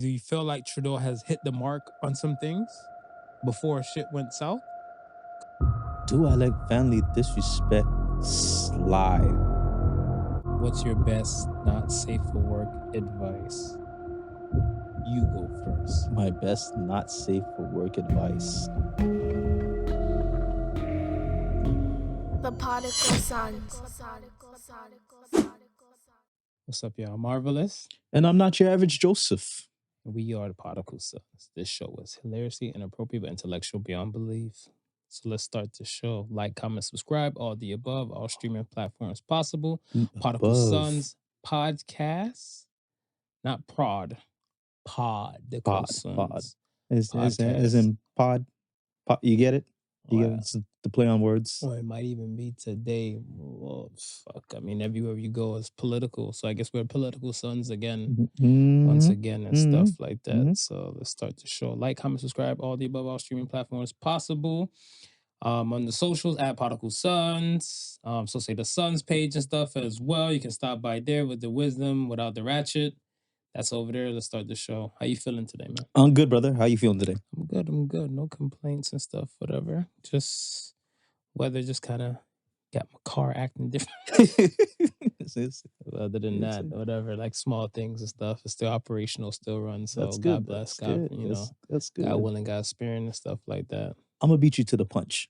Do you feel like Trudeau has hit the mark on some things before shit went south? Do I let family disrespect slide? What's your best not safe for work advice? You go first. My best not safe for work advice. The Podical Sons. What's up, y'all? Marvelous. And I'm not your average Joseph. We are the Podical Sons. This show is hilariously inappropriate but intellectual beyond belief. So let's start the show. Like, comment, subscribe, all the above, all streaming platforms possible. Podical Sons podcast, not prod. Podical Sons. As in pod. You get it? You get it? It's the play on words. Or it might even be today. Well, fuck. I mean, everywhere you go is political. So I guess we're political sons again, once again, and stuff like that. So let's start the show. Like, comment, subscribe, all the above, all streaming platforms possible. On the socials at Podical Sons. So say the Sons page and stuff as well. You can stop by there with the wisdom without the ratchet. That's over there. Let's start the show. How you feeling today, man? I'm good, brother. How you feeling today? I'm good. No complaints and stuff, whatever. Just weather just kind of got my car acting different. Other than that, whatever, like small things and stuff. It's still operational, still runs. So That's good. God bless, That's God, good. That's good. God willing, God sparing and stuff like that. I'm going to beat you to the punch.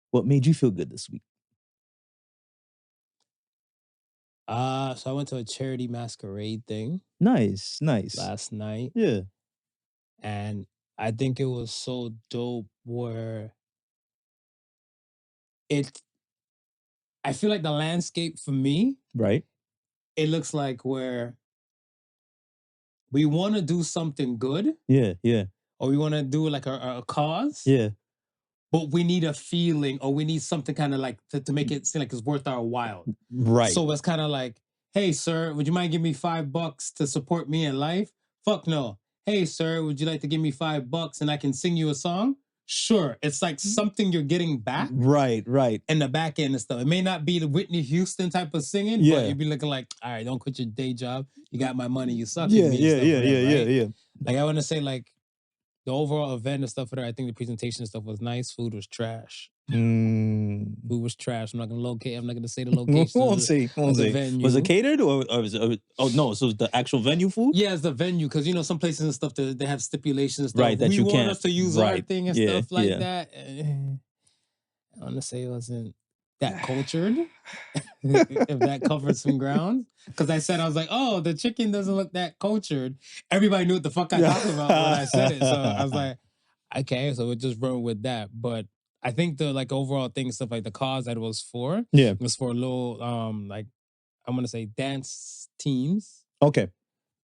What made you feel good this week? So I went to a charity masquerade thing. Nice. Last night. Yeah. And I think it was so dope where I feel like the landscape for me, right? It looks like where we want to do something good. Yeah. Or we want to do like a cause. Yeah. But we need a feeling or we need something kind of like to make it seem like it's worth our while. Right. So it's kind of like, hey, sir, would you mind giving me $5 to support me in life? Fuck no. Hey, sir, would you like to give me $5 and I can sing you a song? Sure. It's like something you're getting back. Right. In the back end and stuff. It may not be the Whitney Houston type of singing, but you'd be looking like, all right, don't quit your day job. You got my money. You suck. Yeah. Like I want to say like, the overall event and stuff for there, I think the presentation and stuff was nice. Food was trash. Food was trash. I'm not gonna locate. I'm not gonna say the location. Won't say. Venue. Was it catered or was it? Oh no! So it's the actual venue food. Yeah, it's the venue because some places and stuff they have stipulations and stuff. Right, that we you want can't. us to use our thing and stuff like that. I want to say it wasn't that cultured. If that covered some ground, because I was like, oh, the chicken doesn't look that cultured. Everybody knew what the fuck I talked about when I said it, so I was like, okay, so we just run with that. But I think the like overall thing, stuff like the cause that it was for, was for a little like I'm gonna say dance teams. Okay.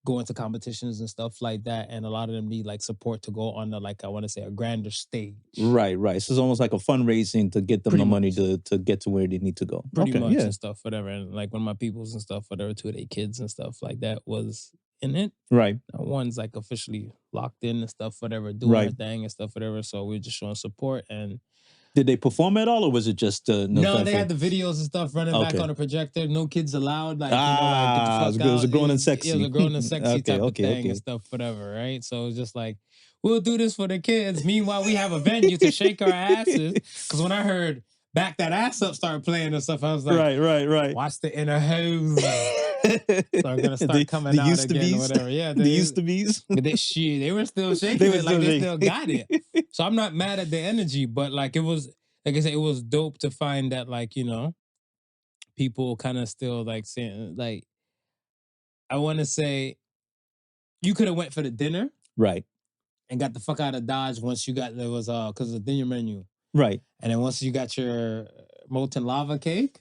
Go into competitions and stuff like that, and a lot of them need like support to go on the like I want to say a grander stage. Right. So it's almost like a fundraising to get them the money to get to where they need to go. Pretty much and stuff, whatever. And like one of my peoples and stuff, whatever, 2 of their kids and stuff like that was in it. Right. One's like officially locked in and stuff, whatever, doing her thing and stuff, whatever. So we were just showing support. And did they perform at all, or was it just no? They had the videos and stuff running back on the projector. No kids allowed. Like, get the fuck out. It was a grown and sexy. It was a grown and sexy type of thing and stuff, whatever. Right. So it's just like we'll do this for the kids. Meanwhile, we have a venue to shake our asses. Because when I heard "Back That Ass Up" start playing and stuff, I was like, right. Watch the inner hose. So I'm gonna start coming out used again, to or whatever. Yeah, the used to be's. They were still shaking it, like they still got it. So I'm not mad at the energy, but like it was, like I said, it was dope to find that, like people kind of still like saying, like, I want to say, you could have went for the dinner, right, and got the fuck out of Dodge once you got because of the dinner menu, right, and then once you got your molten lava cake.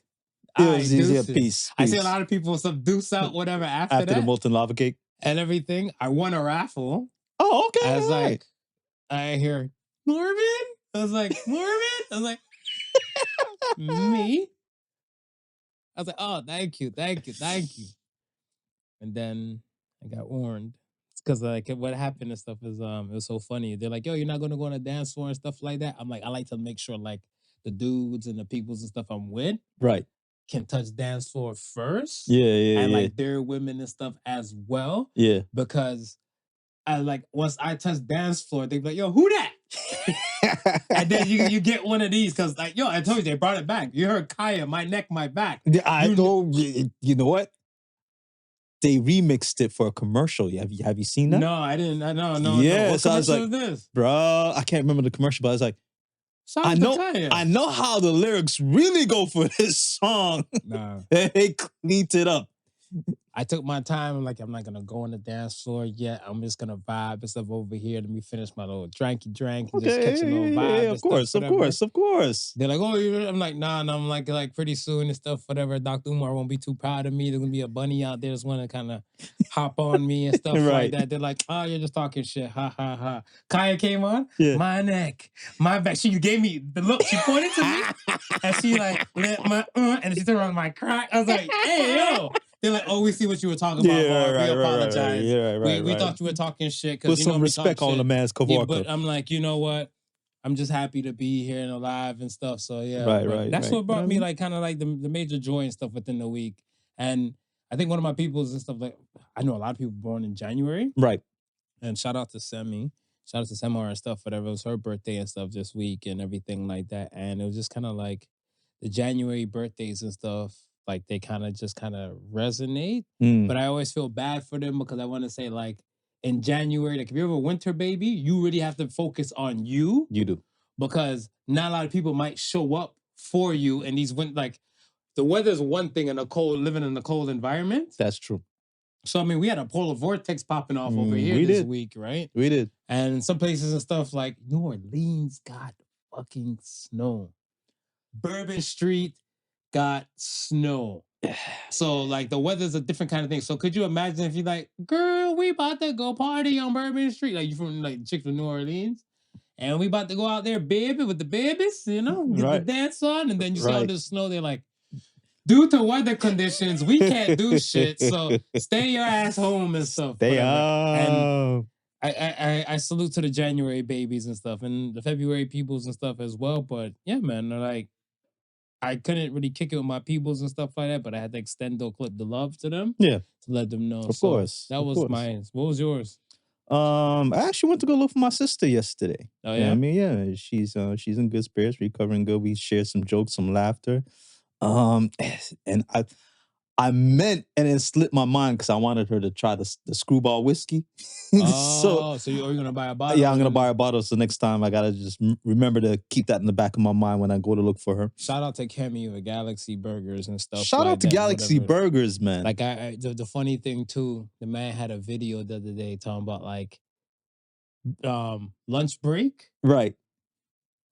It was easier. Peace. I see a lot of people some deuce out, whatever, after that. The molten lava cake. And everything. I won a raffle. Oh, okay. I was like, I hear, Mormon? I was like, Mormon? I was like, me? I was like, oh, thank you. And then I got warned. It's because like what happened and stuff is it was so funny. They're like, yo, you're not gonna go on a dance floor and stuff like that. I'm like, I like to make sure like the dudes and the peoples and stuff I'm with. Right. can touch dance floor first. Yeah. And like their women and stuff as well. Yeah. Because once I touch dance floor, they be like, yo, who that? And then you get one of these because like, yo, I told you they brought it back. You heard Kaya, my neck, my back. I know. You know what? They remixed it for a commercial. Have you seen that? No, I didn't. I know. Yeah, What so I was like, this? Bro, I can't remember the commercial, but I was like, I know how the lyrics really go for this song. Nah. They cleaned it up. I took my time. I'm like, I'm not gonna go on the dance floor yet. I'm just gonna vibe and stuff over here. Let me finish my little dranky and just catch a little vibe. Yeah, of course. They're like, oh, I'm like, nah. I'm like pretty soon and stuff, whatever. Dr. Umar won't be too proud of me. There's gonna be a bunny out there that's gonna kind of hop on me and stuff like that. They're like, oh, you're just talking shit. Ha ha ha. Kaya came on. Yeah. My neck, my back. She gave me the look. She pointed to me and she like let my and she turned around my crack. I was like, hey yo. They're like, oh, we see what you were talking about. We apologize. We thought you were talking shit. Put some respect on the man's Kavorka. Yeah, but I'm like, you know what? I'm just happy to be here and alive and stuff. So yeah, that's what brought me like kind of like the major joy and stuff within the week. And I think one of my peoples and stuff like I know a lot of people born in January. Right. And shout out to Semi. Shout out to Semar and stuff, whatever. It was her birthday and stuff this week and everything like that. And it was just kind of like the January birthdays and stuff. Like they kind of resonate, but I always feel bad for them because I want to say like in January, like if you're a winter baby, you really have to focus on you. You do. Because not a lot of people might show up for you and these like the weather's one thing in a cold, living in a cold environment. That's true. So I mean, we had a polar vortex popping off over here this week, right? We did. And some places and stuff like New Orleans got fucking snow. Bourbon Street got snow. So like the weather's a different kind of thing. So could you imagine if you're like, girl, we about to go party on Bourbon Street. Like you from like chick from New Orleans. And we about to go out there, baby, with the babies, you know, get the dance on. And then you see all this snow. They're like, due to weather conditions, we can't do shit. So stay your ass home and stuff. And I salute to the January babies and stuff and the February peoples and stuff as well. But yeah, man, like, I couldn't really kick it with my peoples and stuff like that, but I had to extend or clip the love to them. Yeah. To let them know. Of course. That was mine. What was yours? I actually went to go look for my sister yesterday. Oh, yeah? I mean, yeah, she's in good spirits, recovering good. We shared some jokes, some laughter. And I meant, and it slipped my mind because I wanted her to try the screwball whiskey. So you're going to buy a bottle? Yeah, I'm going to buy a bottle. So next time I got to just remember to keep that in the back of my mind when I go to look for her. Shout out to Kemi with Galaxy Burgers and stuff. Shout out to Galaxy Burgers, man. Like the funny thing too, the man had a video the other day talking about like lunch break. Right.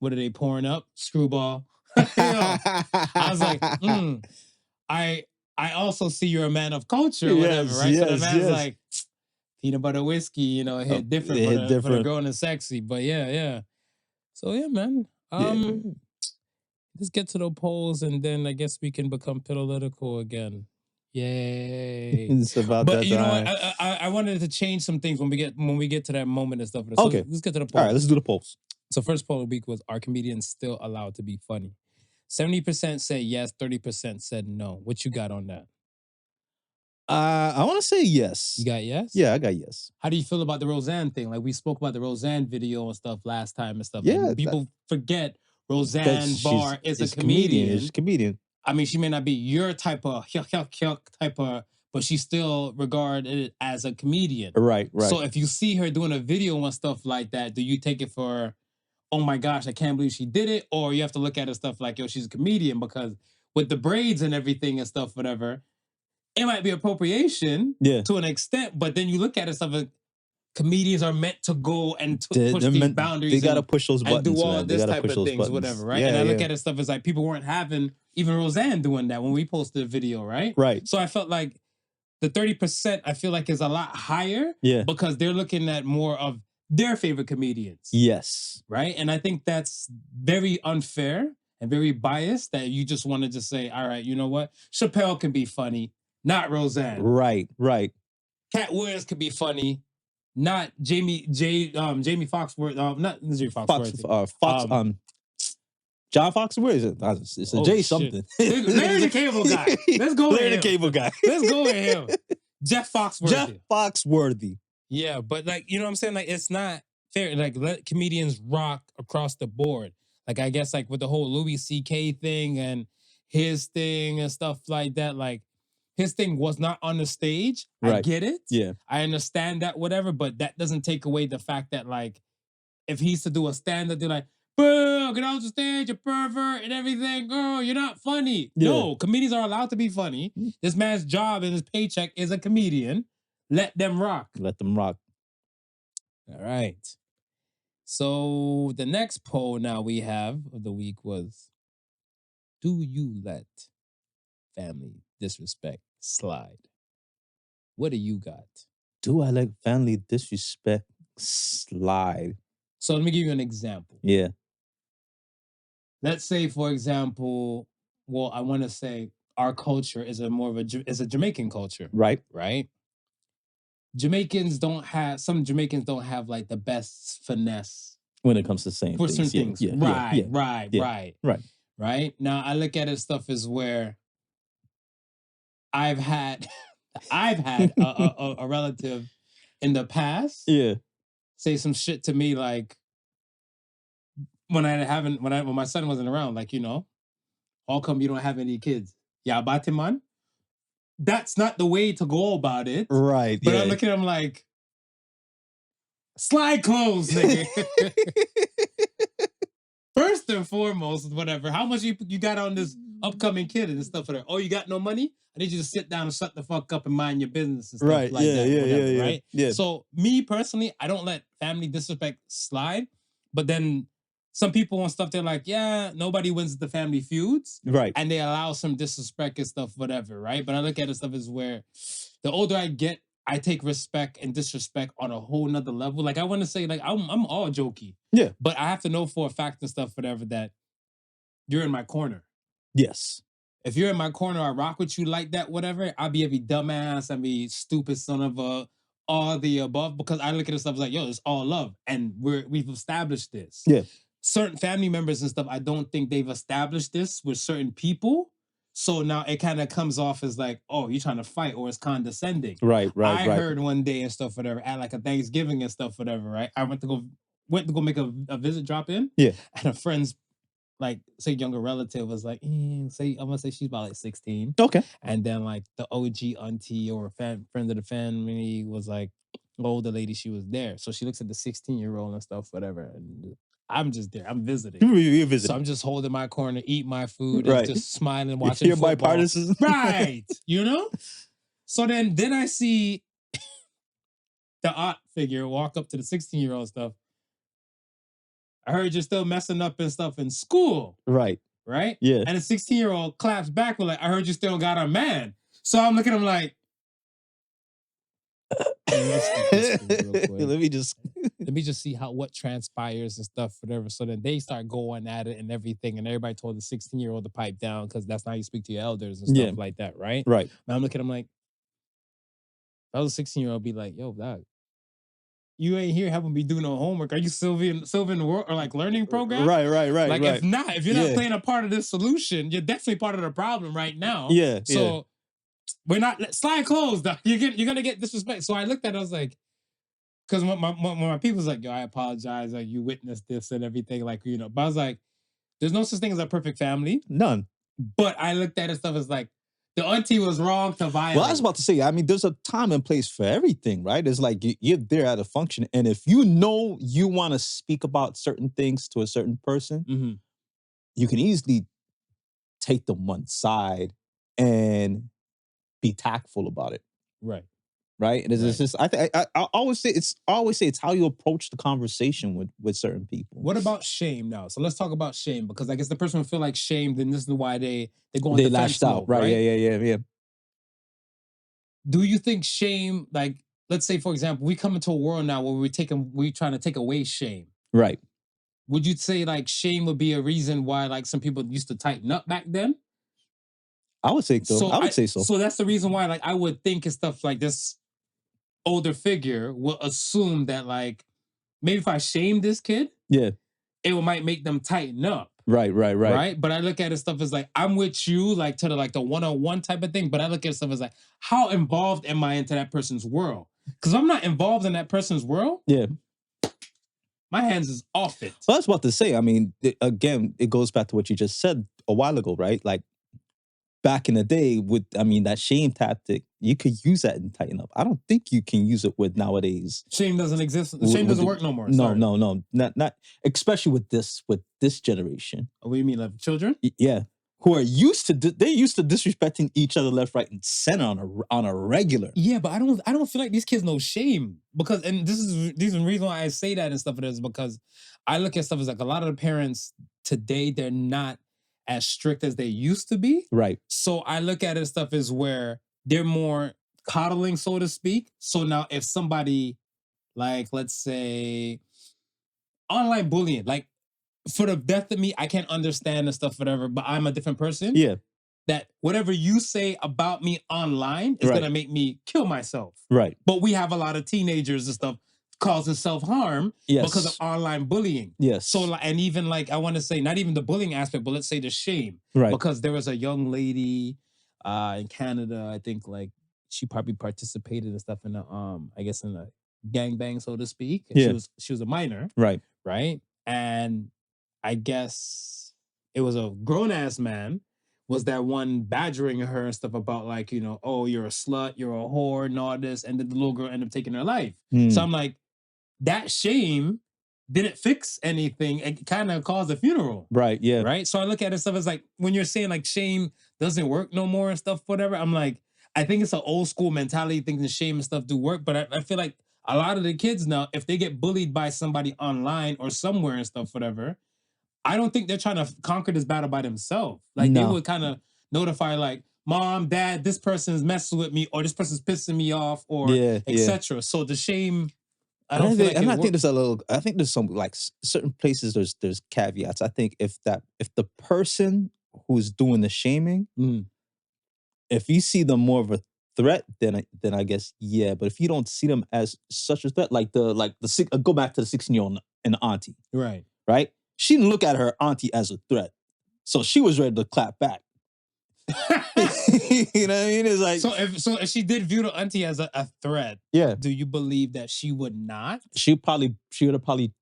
What are they pouring up? Screwball. I was like, I also see you're a man of culture or whatever, right? So the man's like, peanut butter whiskey, you know, it hit different for the girl and sexy. But yeah. So yeah, man. Let's get to the polls and then I guess we can become political again. Yay. It's about but that you time. know what? I wanted to change some things when we get to that moment and stuff. So okay. Let's get to the polls. All right, let's do the polls. So first poll of the week was, are comedians still allowed to be funny? 70% said yes, 30% said no. What you got on that? I want to say yes. You got yes? Yeah, I got yes. How do you feel about the Roseanne thing? Like we spoke about the Roseanne video and stuff last time and stuff. Yeah. Like, people forget Roseanne Barr is a comedian. She's a comedian. I mean, she may not be your type of but she's still regarded as a comedian. Right. So if you see her doing a video and stuff like that, do you take it for, oh my gosh, I can't believe she did it? Or you have to look at it stuff like, yo, she's a comedian, because with the braids and everything and stuff, whatever, it might be appropriation to an extent, but then you look at it stuff like comedians are meant to go and push these boundaries. They got to push those buttons, and do all man. this type of things, whatever, right? Yeah, and I look at it stuff as like people weren't having even Roseanne doing that when we posted a video, right? Right. So I felt like the 30% I feel like is a lot higher because they're looking at more of their favorite comedians. Yes. Right? And I think that's very unfair and very biased that you just want to just say, all right, you know what? Chappelle can be funny, not Roseanne. Right. Cat Williams could be funny, not Jamie Foxworth. Not Jamie Foxworth. John Fox, where is it? It's a Oh, J shit. something. Larry the Cable Guy. Let's go with Larry the him. Cable Guy. Let's go with him. Jeff Foxworthy. Jeff Foxworthy. Yeah, but like, you know what I'm saying? Like, it's not fair. Like, let comedians rock across the board. Like, I guess like with the whole Louis C.K. thing and his thing and stuff like that, like his thing was not on the stage. I Right. get it. Yeah. I understand that, whatever, but that doesn't take away the fact that like if he used to do a stand-up, they're like, boo, get off the stage, you pervert and everything. Girl, you're not funny. Yeah. No, comedians are allowed to be funny. This man's job and his paycheck is a comedian. Let them rock. Let them rock. All right. So the next poll now we have of the week was, do you let family disrespect slide? What do you got? Do I let family disrespect slide? So let me give you an example. Yeah. Let's say, for example, well, I want to say our culture is a Jamaican culture. Right. Right? Some Jamaicans don't have like the best finesse when it comes to saying for things. certain things. Right. Now I look at it stuff as where I've had a relative in the past say some shit to me like when my son wasn't around, like, you know, how come you don't have any kids? Yeah, Batiman. That's not the way to go about it. Right. But I look at him like, slide clothes, nigga. First and foremost, whatever, how much you got on this upcoming kid and stuff like that? Oh, you got no money? I need you to sit down and shut the fuck up and mind your business and stuff like that. Right? Yeah. So me personally, I don't let family disrespect slide, but then some people on stuff, they're like, yeah, nobody wins the family feuds. Right. And they allow some disrespect and stuff, whatever, right? But I look at it stuff as where the older I get, I take respect and disrespect on a whole nother level. Like I want to say, like, I'm all jokey. Yeah. But I have to know for a fact and stuff, whatever, that you're in my corner. Yes. If you're in my corner, I rock with you like that, whatever. I'll be every dumbass, I'll be stupid son of a all the above, because I look at this stuff like, yo, it's all love. And we've established this. Yeah. Certain family members and stuff, I don't think they've established this with certain people. So now it kind of comes off as like, oh, you're trying to fight, or it's condescending. Right. I heard one day and stuff, whatever, at like a Thanksgiving and stuff, whatever, right? I went to go make a visit, drop in. Yeah. And a friend's, like, say younger relative was like, I'm gonna say she's about like 16. Okay. And then like the OG auntie or friend of the family was like, older lady, she was there. So she looks at the 16-year-old and stuff, whatever. And I'm just there. I'm visiting. You're visiting. So I'm just holding my corner, eat my food, right. and just smiling, watching football. Bipartisan. Right. You know? So then I see the aunt figure walk up to the 16-year-old stuff. I heard you're still messing up and stuff in school. Right. Right? Yeah. And the 16-year-old claps back with like, I heard you still got a man. So I'm looking at him like, let me just see what transpires and stuff, whatever. So then they start going at it and everything, and everybody told the 16-year-old to pipe down because that's not how you speak to your elders and stuff like that, right? Right. And I'm looking at him like, if I was a 16-year-old, be like, yo, dog, you ain't here helping me do no homework. Are you Silver in the World or like learning program? Right. Like if you're not playing a part of this solution, you're definitely part of the problem right now. Yeah. So we're not slide closed. You're gonna get disrespect. So I looked at it, I was like, because when my people was like, yo, I apologize, like you witnessed this and everything, like, you know. But I was like, there's no such thing as a perfect family. None. But I looked at it stuff as like, the auntie was wrong to violate. Well, I was about to say, I mean, there's a time and place for everything, right? It's like you're there at a function, and if you know you want to speak about certain things to a certain person, you can easily take them one side and be tactful about it. Right. Right. And it's just, I always say it's how you approach the conversation with certain people. What about shame now? So let's talk about shame, because I guess the person will feel like shame, then this is why they go on they defense lashed out. mode, right. Yeah. Do you think shame, like, let's say, for example, we come into a world now where we're trying to take away shame. Right. Would you say like shame would be a reason why like some people used to tighten up back then? I would say so. I would say so. So that's the reason why, like, I would think and stuff like this older figure will assume that like maybe if I shame this kid, it might make them tighten up. Right. But I look at it stuff as like, I'm with you, like to the one-on-one type of thing. But I look at stuff as like, how involved am I into that person's world? Because I'm not involved in that person's world. Yeah. My hands is off it. Well, I was about to say, I mean, again, it goes back to what you just said a while ago, right? Like back in the day that shame tactic, you could use that and tighten up. I don't think you can use it with nowadays. Shame doesn't exist. Shame doesn't work no more. No. Not especially with this generation. What do you mean, like children? Yeah. Who are used to disrespecting each other left, right, and center on a regular. Yeah, but I don't feel like these kids know shame because, and this is the reason why I say that and stuff. It is because I look at stuff as like a lot of the parents today, they're not as strict as they used to be. Right. So I look at it stuff as where they're more coddling, so to speak. So now if somebody, like, let's say online bullying, like for the death of me, I can't understand and stuff, whatever, but I'm a different person. Yeah. That whatever you say about me online is going to make me kill myself. Right. But we have a lot of teenagers and stuff causing self-harm because of online bullying. Yes. So, and even like, I want to say, not even the bullying aspect, but let's say the shame. Right. Because there was a young lady in Canada, I think like she probably participated and stuff in a, I guess in a gangbang, so to speak. And she was a minor. Right. Right. And I guess it was a grown-ass man was that one badgering her and stuff about like, you know, oh, you're a slut, you're a whore and all this. And then the little girl ended up taking her life. So I'm like, that shame didn't fix anything. It kind of caused a funeral. Right, yeah. Right? So I look at it stuff as like, when you're saying like shame doesn't work no more and stuff, whatever, I'm like, I think it's an old school mentality thinking shame and stuff do work. But I feel like a lot of the kids now, if they get bullied by somebody online or somewhere and stuff, whatever, I don't think they're trying to conquer this battle by themselves. Like they would kind of notify like, mom, dad, this person's messing with me or this person's pissing me off or etc. So the shame, I think there's some like certain places there's caveats. I think if the person who's doing the shaming, if you see them more of a threat, then I guess yeah. But if you don't see them as such a threat, like the go back to the 16-year-old and the auntie, right? She didn't look at her auntie as a threat, so she was ready to clap back. You know what I mean? It's like so if she did view the auntie as a threat, yeah. Do you believe that she would not? She would have probably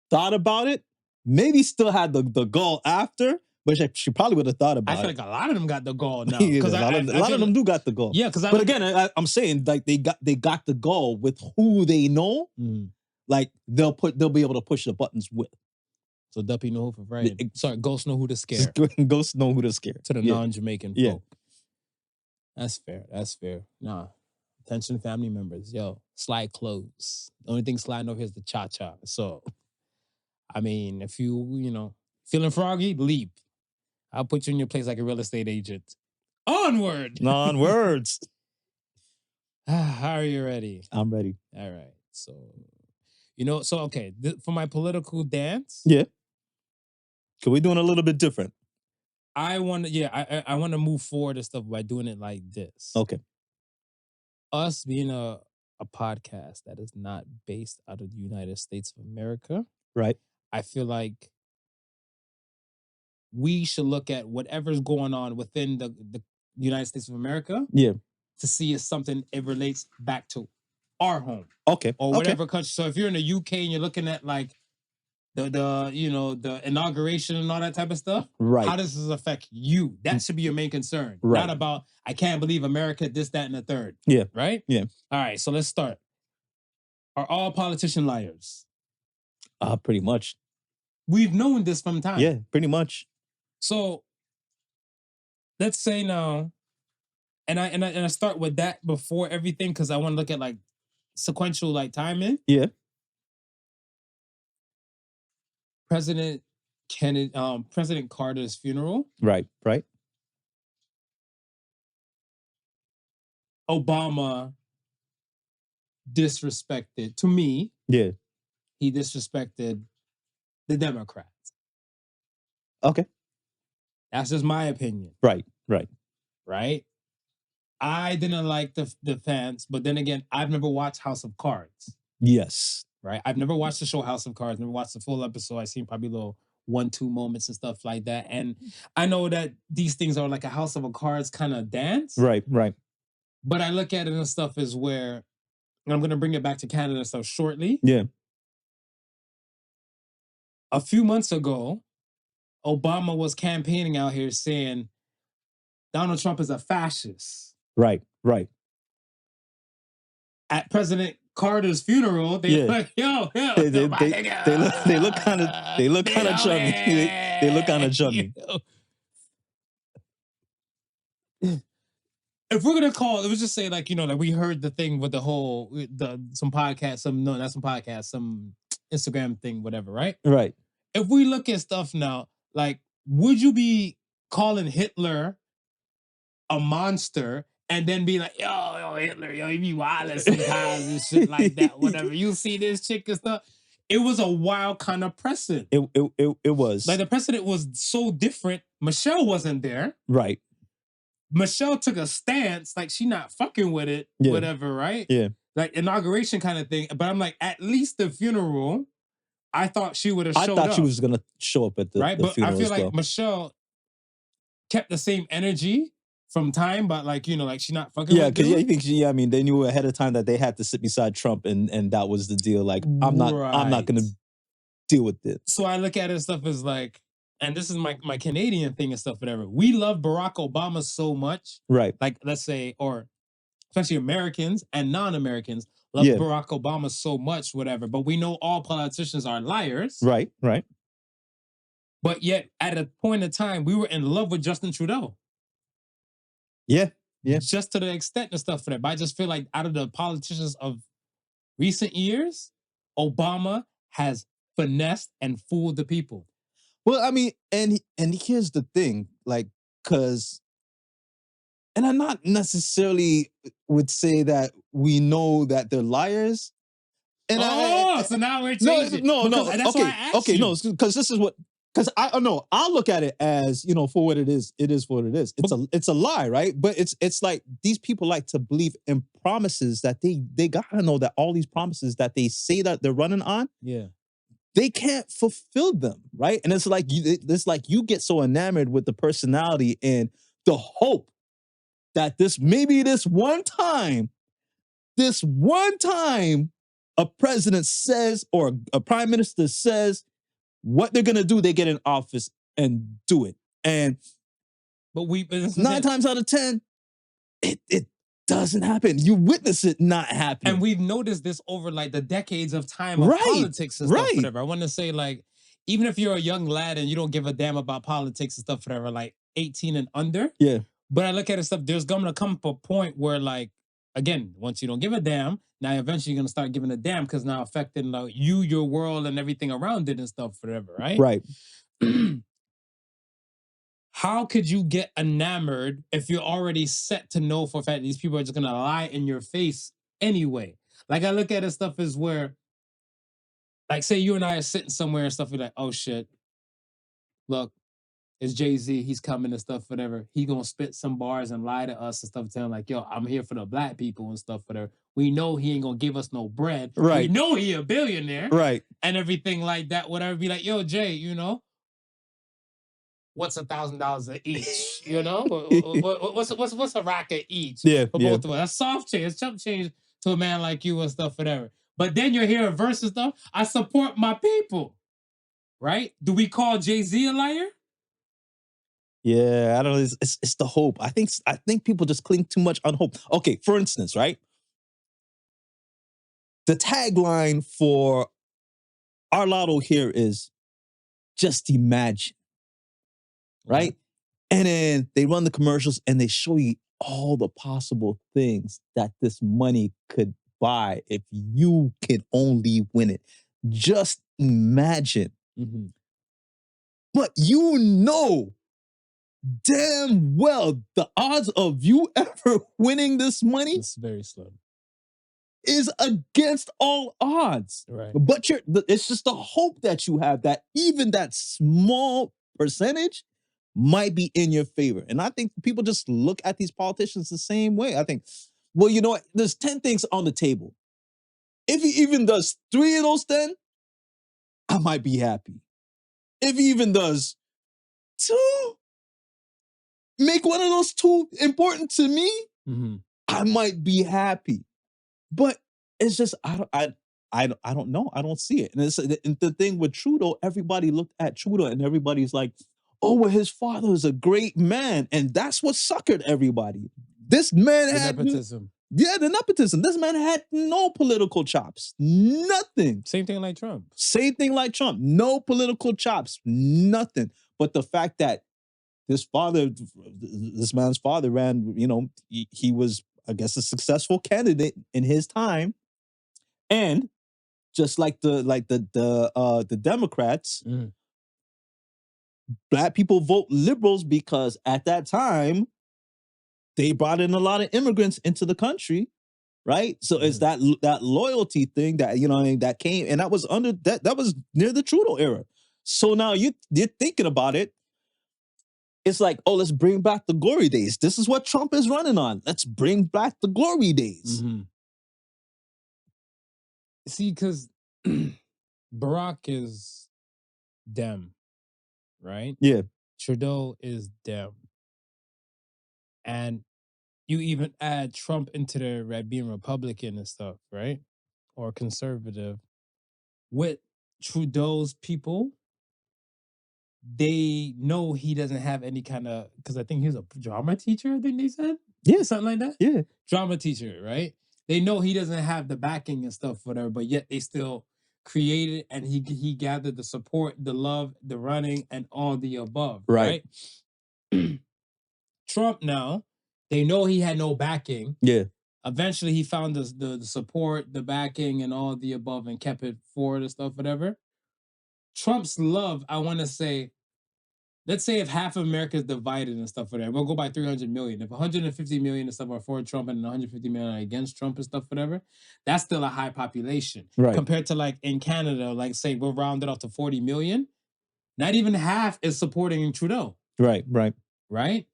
thought about it. Maybe still had the gall after, but she probably would have thought about it. I feel like a lot of them got the gall now. Because a lot of them do got the gall. Yeah, but again, I'm saying like they got the gall with who they know. Like they'll be able to push the buttons with. So Duppy know who for right. Sorry, Ghost know who to scare. Ghost know who to scare. To the non-Jamaican folk. That's fair. Nah. Attention family members. Yo, slide close. The only thing sliding over here is the cha-cha. So, I mean, if you feeling froggy, leap. I'll put you in your place like a real estate agent. Onward! Onwards! How are you ready? I'm ready. All right. So, okay. For my political dance. Yeah. Because we're doing a little bit different. I want to move forward and stuff by doing it like this. Okay. Us being a podcast that is not based out of the United States of America. Right. I feel like we should look at whatever's going on within the United States of America. Yeah. To see if something it relates back to our home. Okay. Or whatever country. So if you're in the UK and you're looking at like the inauguration and all that type of stuff, right? How does this affect you? That should be your main concern, right? Not about I can't believe America, this, that, and the third. Yeah, right. Yeah. All right, so let's start. Are all politicians liars? Pretty much. We've known this from time. Yeah, pretty much. So let's say now, and I start with that before everything because I want to look at like sequential like timing. Yeah. President Carter's funeral. Right. Obama disrespected, to me. Yeah. He disrespected the Democrats. Okay. That's just my opinion. Right. I didn't like the fans, but then again, I've never watched House of Cards. Yes. Right? I've never watched the show House of Cards, never watched the full episode. I've seen probably little 1-2 moments and stuff like that. And I know that these things are like a house of a cards kind of dance. Right, right. But I look at it and stuff as where, and I'm going to bring it back to Canada stuff shortly. Yeah. A few months ago, Obama was campaigning out here saying Donald Trump is a fascist. Right, right. At President Carter's funeral, they like, yo, they look kind of chummy. They look kind of chummy. If we're gonna call, let's just say like, like we heard the thing with the whole some Instagram thing, whatever, right? Right. If we look at stuff now, like, would you be calling Hitler a monster and then be like, yo, Hitler, he be wilding sometimes and shit like that, whatever. You see this chick and stuff. It was a wild kind of precedent. It was. Like the precedent was so different. Michelle wasn't there. Right. Michelle took a stance, like she not fucking with it, whatever, right? Yeah. Like inauguration kind of thing. But I'm like, at least the funeral, I thought she would have showed up. I thought she was gonna show up at the right. But funeral. I feel like Michelle kept the same energy from time, but like, like she's not fucking with because you think I mean, they knew ahead of time that they had to sit beside Trump and that was the deal. Like, I'm not gonna deal with it. So I look at it and stuff as like, and this is my Canadian thing and stuff, whatever. We love Barack Obama so much. Right. Like, let's say, or especially Americans and non-Americans love Barack Obama so much, whatever. But we know all politicians are liars. Right, right. But yet, at a point in time, we were in love with Justin Trudeau. Yeah, yeah. Just to the extent and stuff for that. But I just feel like out of the politicians of recent years, Obama has finessed and fooled the people. Well, I mean, and here's the thing, like, because, and I'm not necessarily would say that we know that they're liars. And so now we're changing. No. That's why I asked you. No, because this is what, because I know I'll look at it as, for what it is. It is what it is. It's a lie, right? But it's like these people like to believe in promises that they gotta know that all these promises that they say that they're running on. Yeah. They can't fulfill them, right? And it's like you get so enamored with the personality and the hope that this one time, a president says or a prime minister says what they're gonna do, they get in office and do it. And but 9 times out of 10, it doesn't happen. You witness it not happening. And we've noticed this over like the decades of time of politics and stuff, whatever. I want to say, like, even if you're a young lad and you don't give a damn about politics and stuff, whatever, like 18 and under. Yeah. But I look at it stuff, there's going to come a point where, like, again, once you don't give a damn, now eventually you're going to start giving a damn because now affecting like, you, your world, and everything around it and stuff, whatever, right? Right. How could you get enamored if you're already set to know for a fact these people are just going to lie in your face anyway? Like, I look at it stuff as where, like, say you and I are sitting somewhere and stuff, you're like, oh shit, look, it's Jay-Z, he's coming and stuff, whatever. He gonna spit some bars and lie to us and stuff, telling like, yo, I'm here for the black people and stuff, whatever. We know he ain't gonna give us no bread. Right. We know he a billionaire. Right. And everything like that, whatever. Be like, yo, Jay, what's $1,000 each? What's a racket each? Yeah, for both of us. That's soft change. It's chump change to a man like you and stuff, whatever. But then you're hearing versus stuff. I support my people, right? Do we call Jay-Z a liar? Yeah, I don't know. It's the hope. I think people just cling too much on hope. Okay, for instance, right? The tagline for our lotto here is just imagine. Right? And then they run the commercials and they show you all the possible things that this money could buy if you can only win it. Just imagine. Mm-hmm. But damn well the odds of you ever winning this money it's very slim. Is against all odds. Right. But it's just the hope that you have that even that small percentage might be in your favor. And I think people just look at these politicians the same way. I think, well, you know what? There's 10 things on the table. If he even does 3 of those 10, I might be happy. if he even does, to make one of those two important to me, I might be happy. But it's just I don't know. I don't see it. And the thing with Trudeau, everybody looked at Trudeau and everybody's like, oh, well, his father is a great man. And that's what suckered everybody. This man had nepotism. Yeah, the nepotism. This man had no political chops. Nothing. Same thing like Trump. Same thing like Trump. No political chops. Nothing. But the fact that this man's father ran, he was, I guess, a successful candidate in his time. And just like the Democrats, Black people vote liberals because at that time they brought in a lot of immigrants into the country, right? So it's that loyalty thing that that came, and that was under that was near the Trudeau era. So now you're thinking about it. It's like, oh, let's bring back the glory days. This is what Trump is running on. Let's bring back the glory days. See, because Barack is Dem, right? Yeah. Trudeau is Dem. And you even add Trump into the being Republican and stuff, right? Or conservative. With Trudeau's people, they know he doesn't have any kind of, because I think he's a drama teacher, I think they said? Yeah. Something like that? Yeah. Drama teacher, right? They know he doesn't have the backing and stuff, whatever, but yet they still created and he gathered the support, the love, the running, and all the above, right? Trump now, they know he had no backing. Yeah. Eventually he found the support, the backing, and all the above and kept it forward and stuff, whatever. Trump's love, I want to say, let's say if half of America is divided and stuff, whatever, we'll go by 300 million. If 150 million and stuff are for Trump and 150 million are against Trump and stuff, whatever, that's still a high population. Right. Compared to like in Canada, like say we'll round it off to 40 million, not even half is supporting Trudeau. Right. Right?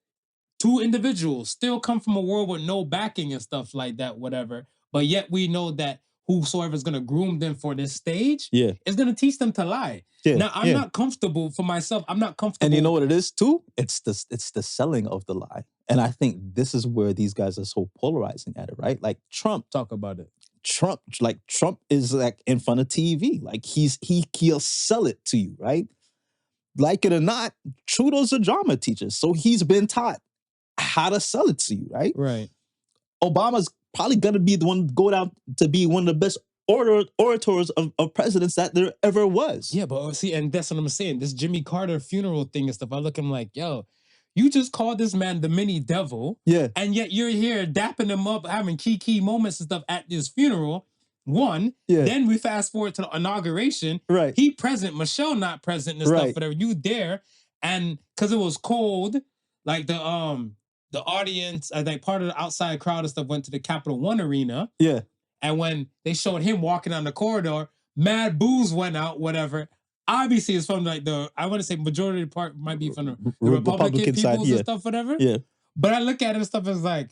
Two individuals still come from a world with no backing and stuff like that, whatever. But yet we know that whosoever is going to groom them for this stage is going to teach them to lie. Yeah. Now, I'm not comfortable for myself. I'm not comfortable. And you know what it is too? It's the selling of the lie. And I think this is where these guys are so polarizing at it, right? Like Trump. Talk about it. Trump is like in front of TV. Like he'll sell it to you, right? Like it or not, Trudeau's a drama teacher. So he's been taught how to sell it to you, right? Right. Obama's probably going to be the one to go down to be one of the best orators of presidents that there ever was. Yeah, but see, and that's what I'm saying. This Jimmy Carter funeral thing and stuff, I look at him like, yo, you just called this man the mini devil. Yeah. And yet you're here dapping him up, having key moments and stuff at this funeral. One, then we fast forward to the inauguration. Right. He present, Michelle not present and stuff, whatever. You there. And because it was cold, like the audience, I think part of the outside crowd and stuff went to the Capital One arena. Yeah. And when they showed him walking down the corridor, mad boos went out, whatever. Obviously, it's from like I want to say majority of the part might be from the Republican side, peoples and stuff, whatever. Yeah. But I look at it and stuff as like,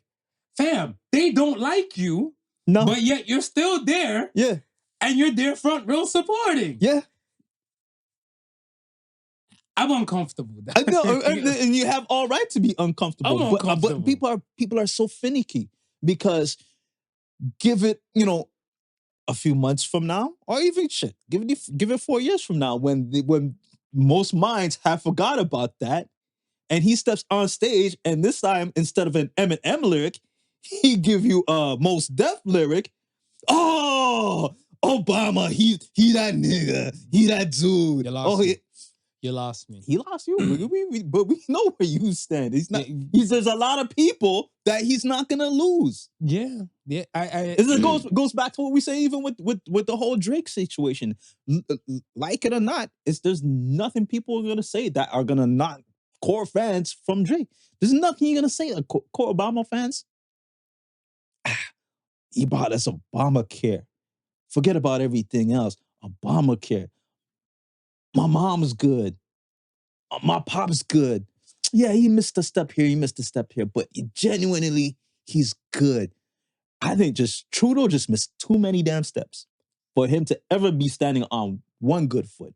fam, they don't like you. No. But yet you're still there. Yeah. And you're there front row supporting. Yeah. I'm uncomfortable with that. I know, and you have all right to be uncomfortable. I'm uncomfortable. But people are so finicky because give it, a few months from now, or even give it 4 years from now, when most minds have forgot about that, and he steps on stage, and this time instead of an Eminem lyric, he give you a Most Def lyric. Oh, Obama, he that nigga, he that dude. You lost me. He lost you, but we know where you stand. He's not. There's a lot of people that he's not gonna lose. Yeah. It goes back to what we say even with the whole Drake situation. Like it or not, there's nothing people are gonna say that are gonna knock core fans from Drake. There's nothing you're gonna say. Core Obama fans. He brought us Obamacare. Forget about everything else. Obamacare. My mom's good. My pop's good. Yeah, he missed a step here. He missed a step here. But genuinely, he's good. I think Trudeau just missed too many damn steps for him to ever be standing on one good foot.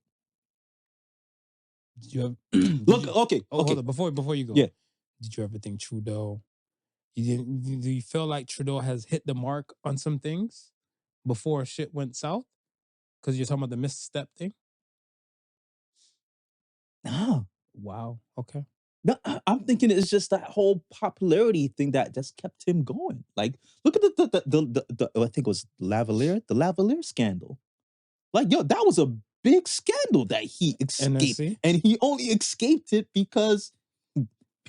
Did you have Look, okay. hold on, before you go. Yeah. Did you ever think Trudeau? Do you feel like Trudeau has hit the mark on some things before shit went south? Because you're talking about the misstep thing. No. Wow. Okay. No, I'm thinking it's just that whole popularity thing that just kept him going. Like, look at the I think it was the Lavalier scandal. Like, yo, that was a big scandal that he escaped, NSC? and he only escaped it because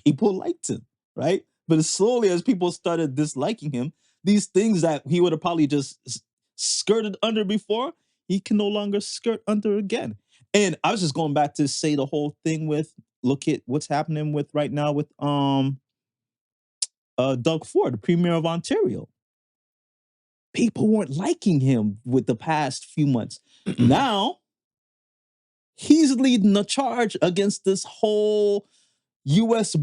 people liked him, right? But slowly, as people started disliking him, these things that he would have probably just skirted under before, he can no longer skirt under again. And I was just going back to say the whole thing with, look at what's happening with right now with Doug Ford, the Premier of Ontario. People weren't liking him with the past few months. Now he's leading the charge against this whole US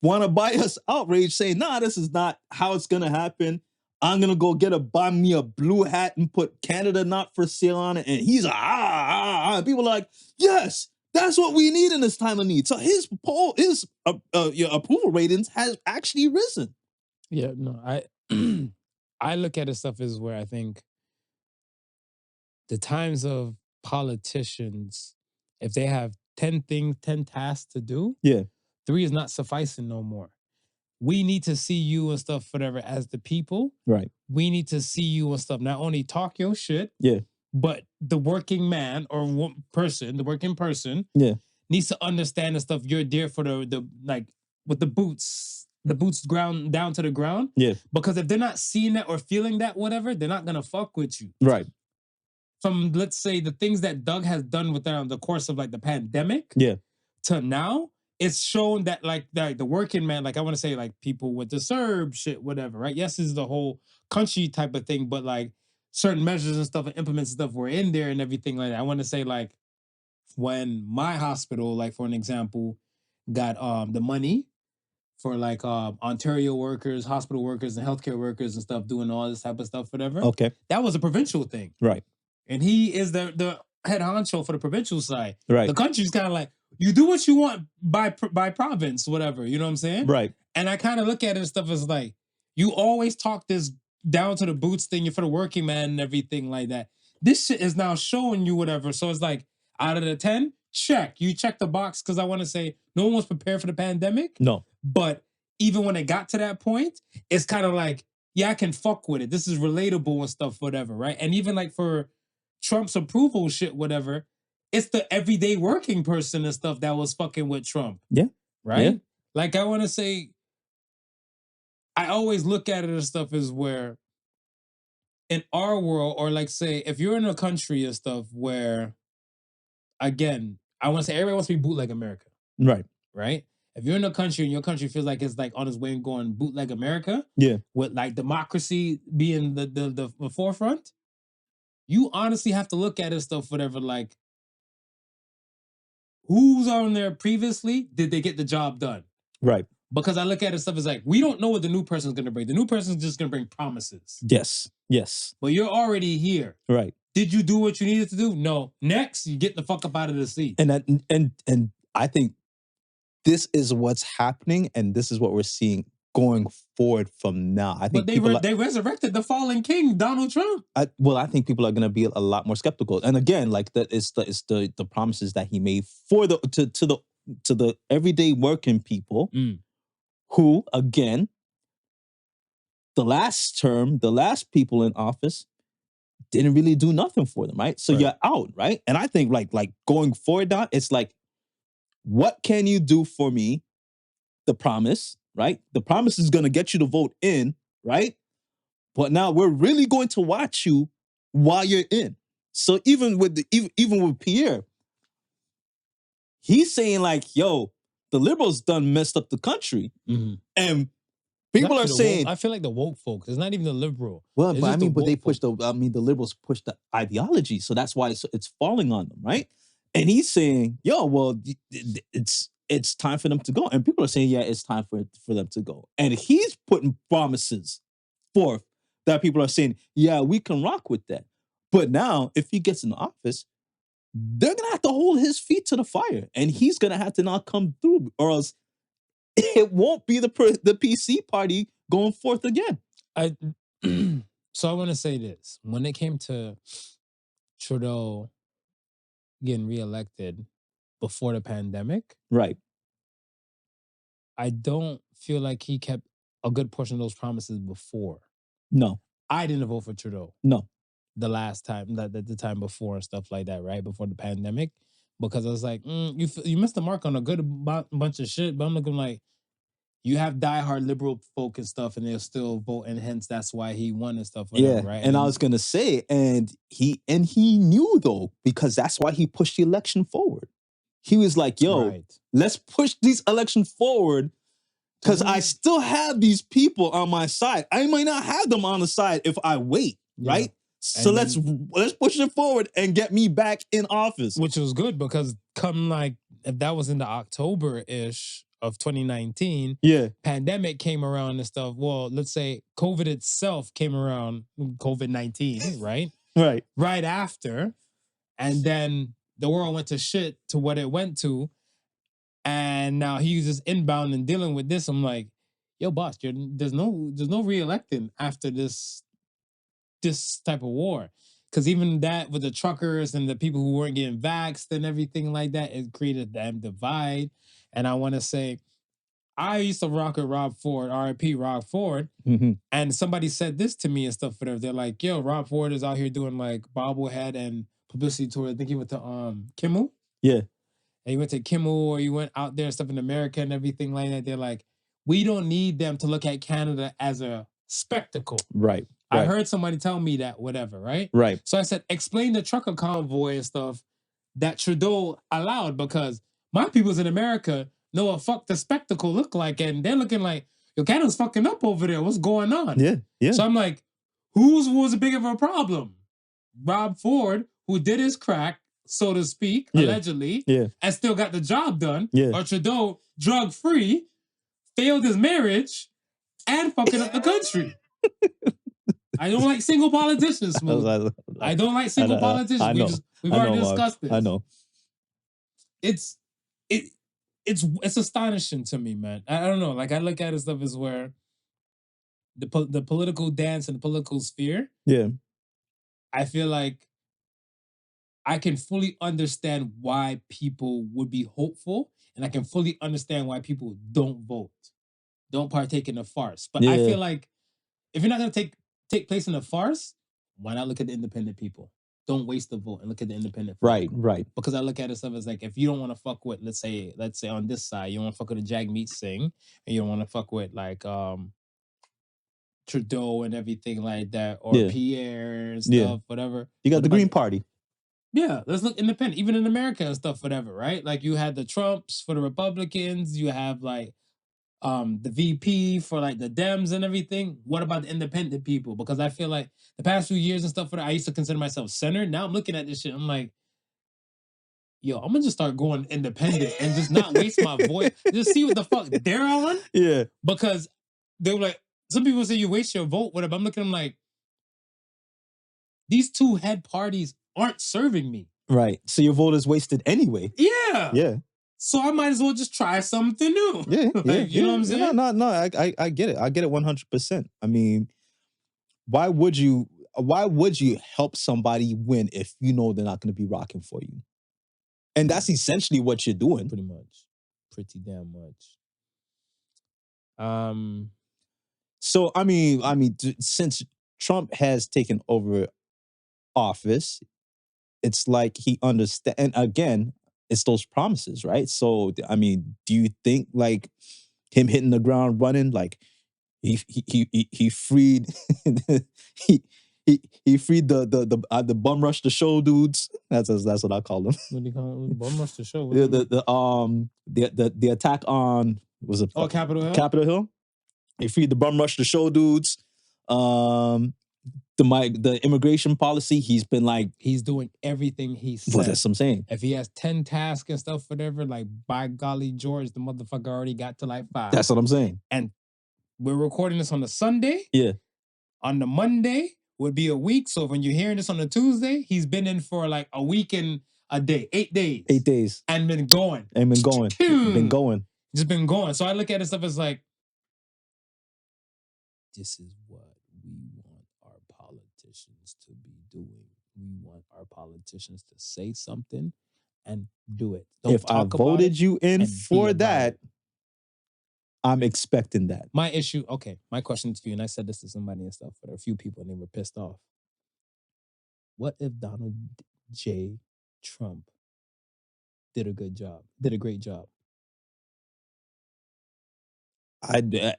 want to buy us outrage, saying, nah, this is not how it's gonna happen. I'm gonna go buy me a blue hat and put Canada not for sale on it. And he's people are like, yes, that's what we need in this time of need. So his approval ratings has actually risen. Yeah, no, I look at the stuff as where I think the times of politicians, if they have 10 tasks to do, 3 is not sufficing no more. We need to see you and stuff, whatever, as the people. Right. We need to see you and stuff. Not only talk your shit, but the working man or person, the working person, needs to understand the stuff. You're there for the like with the boots ground down to the ground. Yeah. Because if they're not seeing that or feeling that, whatever, they're not gonna fuck with you. Right. From, let's say, the things that Doug has done within the course of like the pandemic to now, it's shown that like the working man, like I want to say like people with the CERB shit, whatever, right? Yes, this is the whole country type of thing, but like certain measures and stuff and implements and stuff were in there and everything like that. I want to say like when my hospital, like for an example, got the money for like Ontario workers, hospital workers, and healthcare workers and stuff doing all this type of stuff, whatever. Okay. That was a provincial thing. Right. And he is the head honcho for the provincial side. Right. The country's kind of like, you do what you want by province, whatever. You know what I'm saying? Right. And I kind of look at it and stuff as like, you always talk this down to the boots thing, you're for the working man and everything like that. This shit is now showing you whatever. So it's like, out of the 10, check. You check the box because I want to say no one was prepared for the pandemic. No. But even when it got to that point, it's kind of like, yeah, I can fuck with it. This is relatable and stuff, whatever, right? And even like for Trump's approval shit, whatever, it's the everyday working person and stuff that was fucking with Trump. Yeah. Right? Yeah. Like, I want to say, I always look at it as stuff as where in our world, or like say, if you're in a country and stuff where, again, I want to say everybody wants to be bootleg America. Right. Right? If you're in a country and your country feels like it's like on its way and going bootleg America, with like democracy being the forefront, you honestly have to look at it stuff, whatever, like, who's on there previously? Did they get the job done? Right. Because I look at it stuff as like, we don't know what the new person's going to bring. The new person's just going to bring promises. Yes. Yes. But you're already here. Right. Did you do what you needed to do? No. Next, you get the fuck up out of the seat. And I think this is what's happening, and this is what we're seeing going forward from now. I think they resurrected the fallen king, Donald Trump. I think people are going to be a lot more skeptical. And again, like it's the promises that he made for to the everyday working people, who, again, the last term, the last people in office didn't really do nothing for them, right? So you're out, right? And I think like going forward now, it's like, what can you do for me? The promise, right? The promise is going to get you to vote in, right? But now we're really going to watch you while you're in. So even with Pierre, he's saying like, yo, the liberals done messed up the country. And people are saying, I feel like the woke folks, it's not even the liberal. Well, but I mean, but they push the liberals push the ideology. So that's why it's falling on them, right? And he's saying, yo, well, it's time for them to go. And people are saying, yeah, it's time for them to go. And he's putting promises forth that people are saying, yeah, we can rock with that. But now, if he gets in office, they're gonna have to hold his feet to the fire, and he's gonna have to not come through, or else it won't be the PC party going forth again. So I want to say this: when it came to Trudeau getting reelected before the pandemic, Right. I don't feel like he kept a good portion of those promises before. No. I didn't vote for Trudeau. No. The last time, the time before and stuff like that, right? Before the pandemic. Because I was like, you missed the mark on a good bunch of shit. But I'm looking like, you have diehard liberal folk and stuff, and they'll still vote, and hence that's why he won and stuff, whatever, right? And I was gonna say, and he knew though, because that's why he pushed the election forward. He was like, yo, let's push this election forward, because I still have these people on my side. I might not have them on the side if I wait, right? So let's push it forward and get me back in office. Which was good, because come like, if that was in the October-ish of 2019, pandemic came around and stuff. Well, let's say COVID itself came around, COVID-19, right? Right after. And then the world went to shit to what it went to. And now he's just inbound and dealing with this. I'm like, yo, boss, there's no re-electing after this type of war. Because even that with the truckers and the people who weren't getting vaxxed and everything like that, it created a damn divide. And I want to say, I used to rock with Rob Ford, RIP Rob Ford. And somebody said this to me and stuff, whatever. They're like, yo, Rob Ford is out here doing like bobblehead and publicity tour. I think he went to Kimmel. Yeah. And he went to Kimmel, or he went out there and stuff in America and everything like that. They're like, we don't need them to look at Canada as a spectacle. Right. I heard somebody tell me that, whatever, right? Right. So I said, explain the trucker convoy and stuff that Trudeau allowed, because my peoples in America know what fuck the spectacle look like, and they're looking like, yo, Canada's fucking up over there. What's going on? Yeah. So I'm like, whose was a big of a problem? Rob Ford, who did his crack, so to speak, allegedly, and still got the job done, or Trudeau, drug-free, failed his marriage, and fucking up the country. I don't like single politicians, Smooth. I don't like single politicians. We've already discussed this. I know. It's astonishing to me, man. I don't know. Like, I look at it stuff as where the political dance and the political sphere. Yeah. I feel like I can fully understand why people would be hopeful, and I can fully understand why people don't vote, don't partake in the farce. But I feel like if you're not gonna take place in a farce, why not look at the independent people? Don't waste the vote and look at the independent people. Right. Because I look at it stuff as like, if you don't want to fuck with, let's say on this side, you don't want to fuck with a Jagmeet Singh, and you don't want to fuck with like Trudeau and everything like that, or Pierre and stuff, whatever. You got the Green Party. Yeah, let's look independent, even in America and stuff, whatever, right? Like, you had the Trumps for the Republicans, you have like the VP for like the Dems and everything. What about the independent people? Because I feel like the past few years and stuff, I used to consider myself centered. Now I'm looking at this shit, I'm like, yo, I'm gonna just start going independent and just not waste my voice. Just see what the fuck they're on. Yeah. Because they were like, some people say you waste your vote, whatever. I'm looking at them like, these two head parties aren't serving me. Right. So your vote is wasted anyway. Yeah. Yeah. So I might as well just try something new. Yeah. You know what I'm saying? No. I get it. I get it 100%. I mean, why would you help somebody win if you know they're not going to be rocking for you? And that's essentially what you're doing. Pretty much. Pretty damn much. So I mean, since Trump has taken over office, it's like he understands. And again, it's those promises, right? So I mean, do you think like him hitting the ground running, like he freed he freed the bum rush the show dudes? That's what I call them. What do you call it? Bum rush the show. The attack on Capitol Hill. Capitol Hill. He freed the bum rush the show dudes. The immigration policy, he's been like, he's doing everything he said. Well, that's what I'm saying. If he has 10 tasks and stuff, whatever, like, by golly George, the motherfucker already got to like 5. That's what I'm saying. And we're recording this on a Sunday. Yeah. On the Monday would be a week. So when you're hearing this on a Tuesday, he's been in for like a week and a day, 8 days. 8 days. And been going. And been going. Been going. Just been going. So I look at this stuff as like, this is what we want our politicians to be doing. We want our politicians to say something and do it. Don't if I voted you in for that, I'm expecting that. My issue, okay, my question to you, and I said this to somebody and stuff, but a few people and they were pissed off. What if Donald J. Trump did a great job?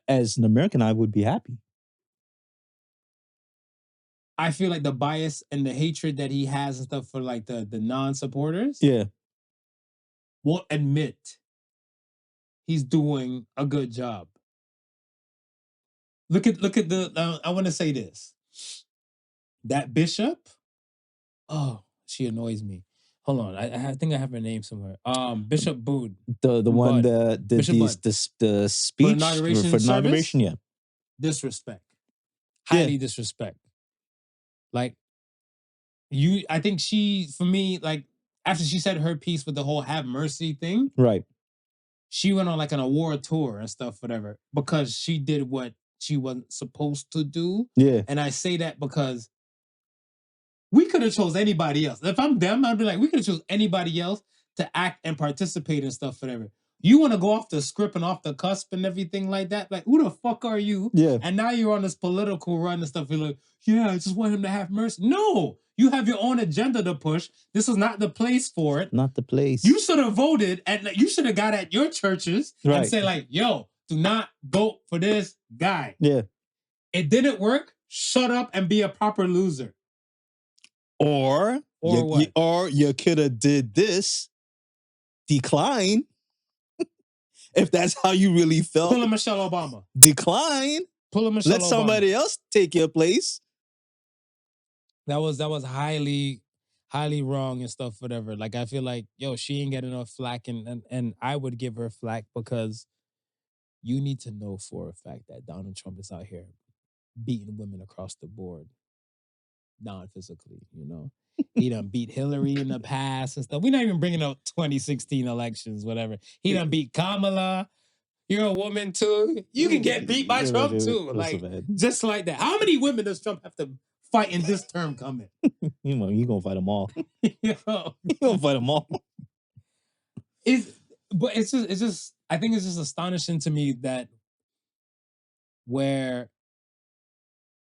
As an American, I would be happy. I feel like the bias and the hatred that he has and stuff for like the non-supporters, won't admit he's doing a good job. Look at the. I want to say this. That bishop. Oh, she annoys me. Hold on, I think I have her name somewhere. Bishop Boone. The one that did the speech for inauguration. Service? Yeah. Disrespect. Highly disrespect. Like I think she, for me, like after she said her piece with the whole have mercy thing, right? She went on like an award tour and stuff, whatever, because she did what she wasn't supposed to do. Yeah. And I say that because we could have chose anybody else. If I'm them, I'd be like, we could have chose anybody else to act and participate and stuff, whatever. You want to go off the script and off the cusp and everything like that? Like, who the fuck are you? Yeah. And now you're on this political run and stuff. You're like, yeah, I just want him to have mercy. No, you have your own agenda to push. This is not the place for it. Not the place. You should have voted and you should have got at your churches and say like, yo, do not vote for this guy. Yeah. It didn't work. Shut up and be a proper loser. Or you could have did this. Decline. If that's how you really felt. Pull a Michelle Obama. Decline. Pull a Michelle Obama. Let somebody else take your place. That was highly wrong and stuff, whatever. Like, I feel like, yo, she ain't getting enough flack, and I would give her flack because you need to know for a fact that Donald Trump is out here beating women across the board, non-physically, you know? He done beat Hillary in the past and stuff. We're not even bringing up 2016 elections, whatever. He done beat Kamala. You're a woman too. You can get beat by Trump too. Like, just like that. How many women does Trump have to fight in this term coming? You gonna fight them all. You gonna fight them all. But it's just I think it's just astonishing to me that where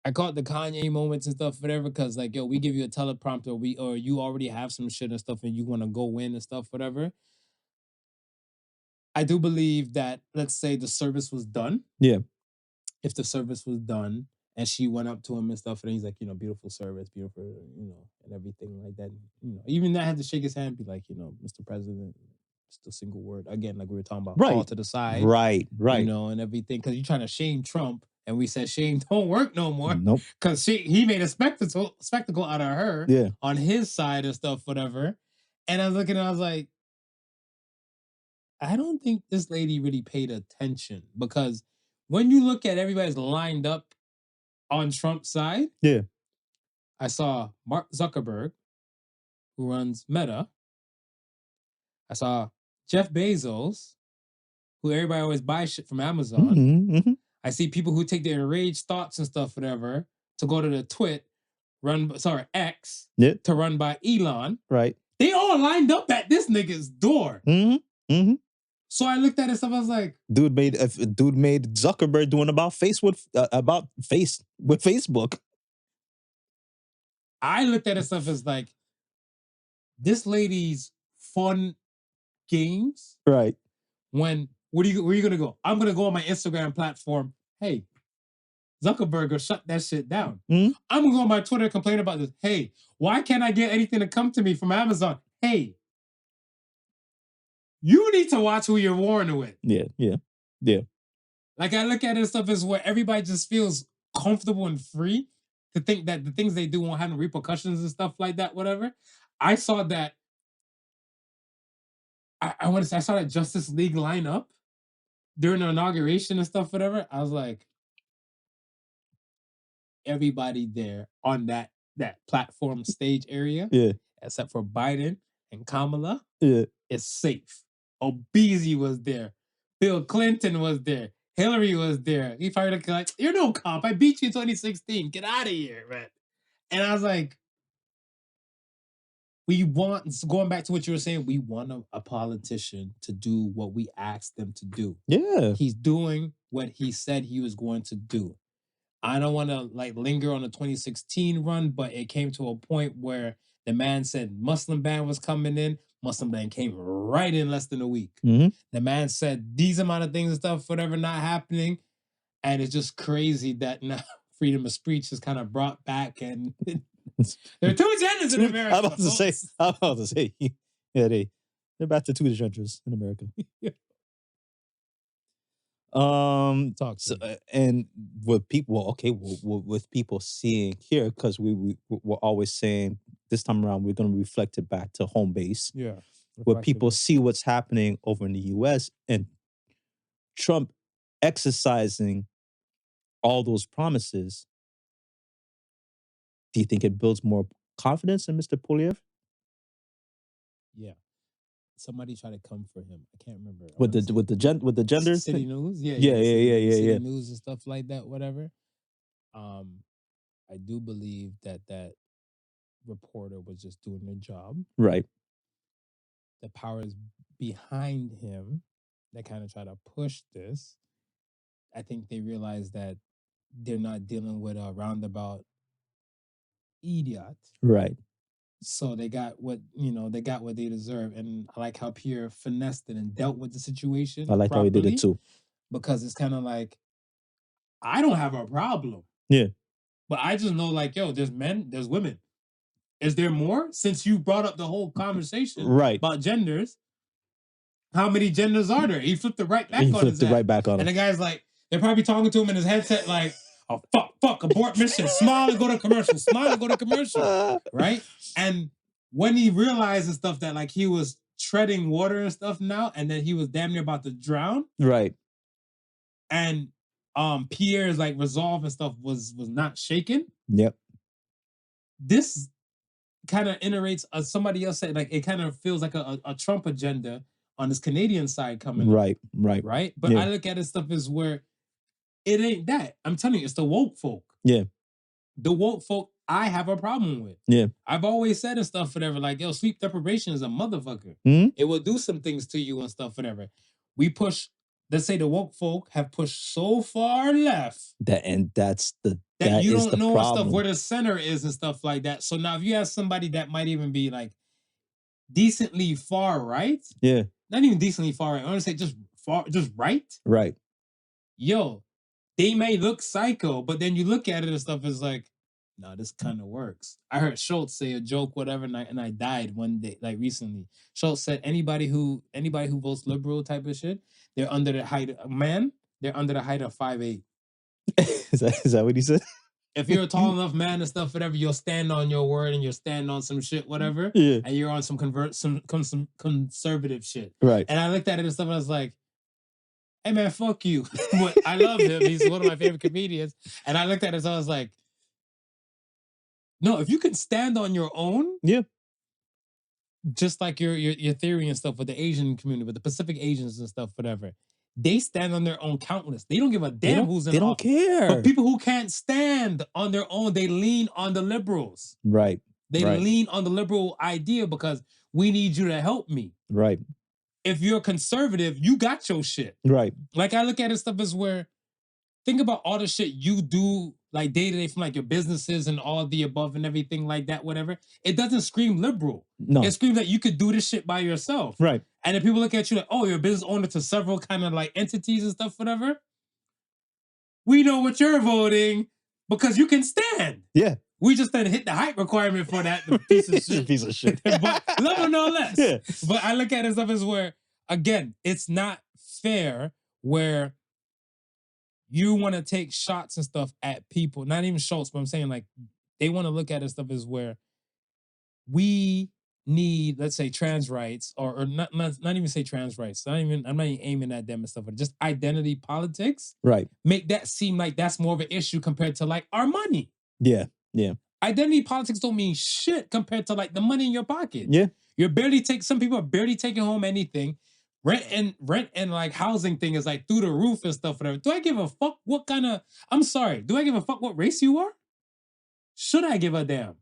I call it the Kanye moments and stuff, whatever, because like, yo, we give you a teleprompter, or you already have some shit and stuff and you want to go in and stuff, whatever. I do believe that, let's say the service was done. Yeah. If the service was done and she went up to him and stuff, and he's like, you know, beautiful service, beautiful, you know, and everything like that. You know, even that, I had to shake his hand, be like, you know, Mr. President, just a single word. Again, like we were talking about, call to the side. Right. You know, and everything. Because you're trying to shame Trump, and we said shame don't work no more. Nope. Because he made a spectacle out of her on his side and stuff, whatever. And I was looking and I was like, I don't think this lady really paid attention, because when you look at everybody's lined up on Trump's side, I saw Mark Zuckerberg, who runs Meta. I saw Jeff Bezos, who everybody always buys shit from Amazon. Mm-hmm. I see people who take their enraged thoughts and stuff, whatever, to go to the X, to run by Elon. Right. They all lined up at this nigga's door. Mm-hmm. Mm-hmm. So I looked at it and stuff, I was like, dude made Zuckerberg doing about face with Facebook. I looked at it and stuff as like, this lady's fun games. Right. Where are you gonna go? I'm gonna go on my Instagram platform. Hey, Zuckerberg, or shut that shit down. Mm-hmm. I'm gonna go on my Twitter and complain about this. Hey, why can't I get anything to come to me from Amazon? Hey, you need to watch who you're warring with. Yeah. Like, I look at it and stuff as where everybody just feels comfortable and free to think that the things they do won't have no repercussions and stuff like that, whatever. I saw that. I want to say I saw that Justice League lineup during the inauguration and stuff, whatever. I was like, everybody there on that platform stage area, except for Biden, and Kamala Yeah. is safe. Obeezy was there. Bill Clinton was there. Hillary was there. He fired a like, you're no cop. I beat you in 2016. Get out of here, man. And I was like, we want, going back to what you were saying, we want a politician to do what we asked them to do. Yeah. He's doing what he said he was going to do. I don't want to like linger on the 2016 run, but it came to a point where the man said Muslim ban was coming in. Muslim ban came right in less than a week. Mhm. The man said these amount of things and stuff, whatever, not happening. And it's just crazy that now freedom of speech is kind of brought back, and there are two agendas in America. I'm about to say, yeah, they're back to two agendas in America. Talk to So, me. and with people, with people seeing here, because we're always saying this time around we're going to reflect it back to home base. Yeah. Where people see what's happening over in the U.S. and Trump exercising all those promises. Do you think it builds more confidence in Mr. Poilievre? Yeah. Somebody tried to come for him. I can't remember. With the gender City thing? News? Yeah. Yeah. City News and stuff like that, whatever. I do believe that reporter was just doing their job. Right. The powers behind him that kind of try to push this, I think they realize that they're not dealing with a roundabout idiot. Right. So they got what they deserve. And I like how Pierre finessed it and dealt with the situation. I like how he did it too. Because it's kind of like, I don't have a problem. Yeah. But I just know, like, yo, there's men, there's women. Is there more? Since you brought up the whole conversation about genders, how many genders are there? He flipped it right back on his head. And the guy's like, they're probably talking to him in his headset like, oh, fuck, abort mission. Smile and go to commercial. Smile and go to commercial. Right? And when he realized and stuff that like he was treading water and stuff now, and then he was damn near about to drown. Right. And Pierre's like resolve and stuff was not shaken. Yep. This kind of iterates somebody else said, like, it kind of feels like a Trump agenda on this Canadian side coming right. But I look at it stuff as where it ain't that. I'm telling you, it's the woke folk. Yeah. The woke folk I have a problem with. Yeah. I've always said and stuff, whatever, like, yo, sleep deprivation is a motherfucker. Mm-hmm. It will do some things to you and stuff, whatever. We push, let's say the woke folk have pushed so far left. That you don't know problem. Stuff where the center is and stuff like that. So now if you have somebody that might even be like decently far right. Yeah. Not even decently far right. I want to say just right. Right. Yo, they may look psycho, but then you look at it and stuff, it's like, no, this kind of works. I heard Schultz say a joke, whatever, and I died one day, like recently. Schultz said anybody who votes liberal type of shit, they're under the height of 5'8". Is that what he said? If you're a tall enough man and stuff, whatever, you'll stand on your word and you'll stand on some shit, whatever. Yeah. And you're on some conservative shit. Right. And I looked at it and stuff and I was like, hey man, fuck you. But I love him. He's one of my favorite comedians. And I looked at it and I was like, no, if you can stand on your own, yeah. Just like your theory and stuff with the Asian community, with the Pacific Asians and stuff, whatever. They stand on their own countless. They don't give a damn who's in office. They don't care. But people who can't stand on their own, they lean on the liberals. Right. They lean on the liberal idea because we need you to help me. Right. If you're conservative, you got your shit. Right. Like I look at it stuff as where, think about all the shit you do like day to day from like your businesses and all the above and everything like that, whatever. It doesn't scream liberal. No. It screams that you could do this shit by yourself. Right. And if people look at you like, oh, you're a business owner to several kind of like entities and stuff, whatever. We know what you're voting because you can stand. Yeah. We just didn't hit the height requirement for that piece of shit. Piece of shit. But love or no less. Yeah. But I look at it stuff as where, again, it's not fair where you want to take shots and stuff at people, not even Schultz, but I'm saying like they want to look at it stuff as where we need, let's say, trans rights, or not even say trans rights. I'm not even aiming at them and stuff, but just identity politics. Right. Make that seem like that's more of an issue compared to like our money. Yeah. Yeah. identity politics don't mean shit compared to like the money in your pocket. Yeah. Some people are barely taking home anything. Rent and like housing thing is like through the roof and stuff, whatever. Do I give a fuck I'm sorry, do I give a fuck what race you are? Should I give a damn?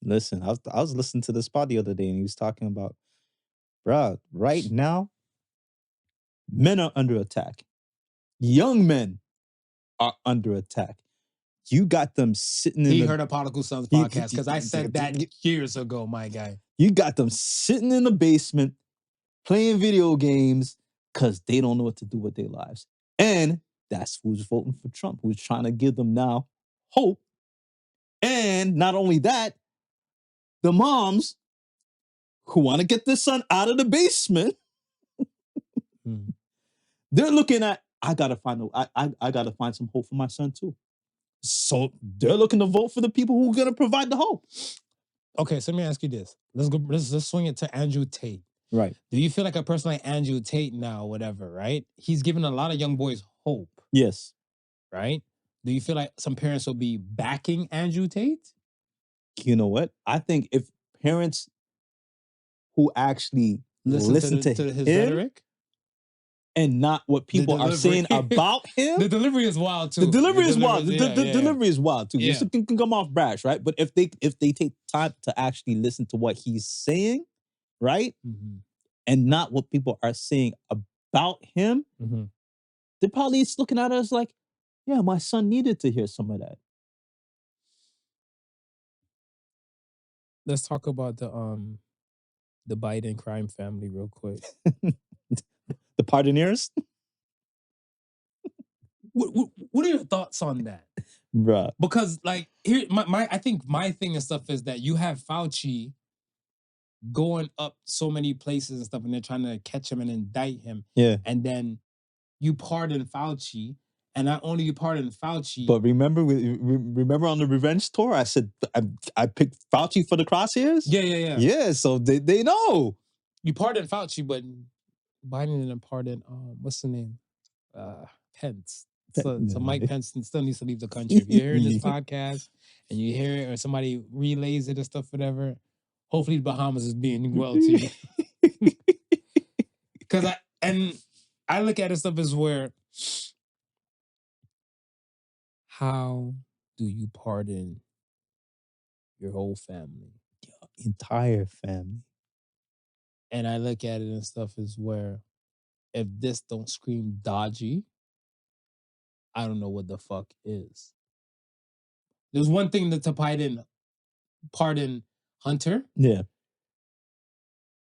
Listen, I was listening to this spot the other day and he was talking about, bruh, right now, men are under attack. Young men are under attack. You got them sitting in He heard a Podical Sons podcast because I said that years ago, my guy. You got them sitting in the basement playing video games because they don't know what to do with their lives. And that's who's voting for Trump, who's trying to give them now hope. And not only that, the moms who want to get their son out of the basement, they're looking at, I gotta find some hope for my son too. So they're looking to vote for the people who are gonna provide the hope. Okay, so let me ask you this. Let's swing it to Andrew Tate. Right. Do you feel like a person like Andrew Tate now, whatever, right? He's giving a lot of young boys hope. Yes. Right? Do you feel like some parents will be backing Andrew Tate? You know what? I think if parents who actually listen to his rhetoric and not what people are saying about him. The delivery is wild too. The delivery is wild. The delivery is wild too. Yeah. It can come off brash, right? But if they take time to actually listen to what he's saying, right? Mm-hmm. And not what people are saying about him, they're probably looking at us like, yeah, my son needed to hear some of that. Let's talk about the Biden crime family real quick. The Pardoners? What are your thoughts on that? Bruh. Because like here, I think my thing and stuff is that you have Fauci going up so many places and stuff, and they're trying to catch him and indict him. Yeah. And then you pardon Fauci, and not only you pardon Fauci, but remember on the revenge tour, I said I picked Fauci for the crosshairs. Yeah. Yeah, so they know. You pardon Fauci, but Biden didn't pardon what's the name? Pence. So Mike Pence still needs to leave the country. If you're hearing this podcast and you hear it or somebody relays it or stuff, whatever, hopefully the Bahamas is being well to you. Because I look at it stuff as where, how do you pardon your whole family? Your entire family. And I look at it and stuff as where, if this don't scream dodgy, I don't know what the fuck is. There's one thing that to pardon Hunter. Yeah.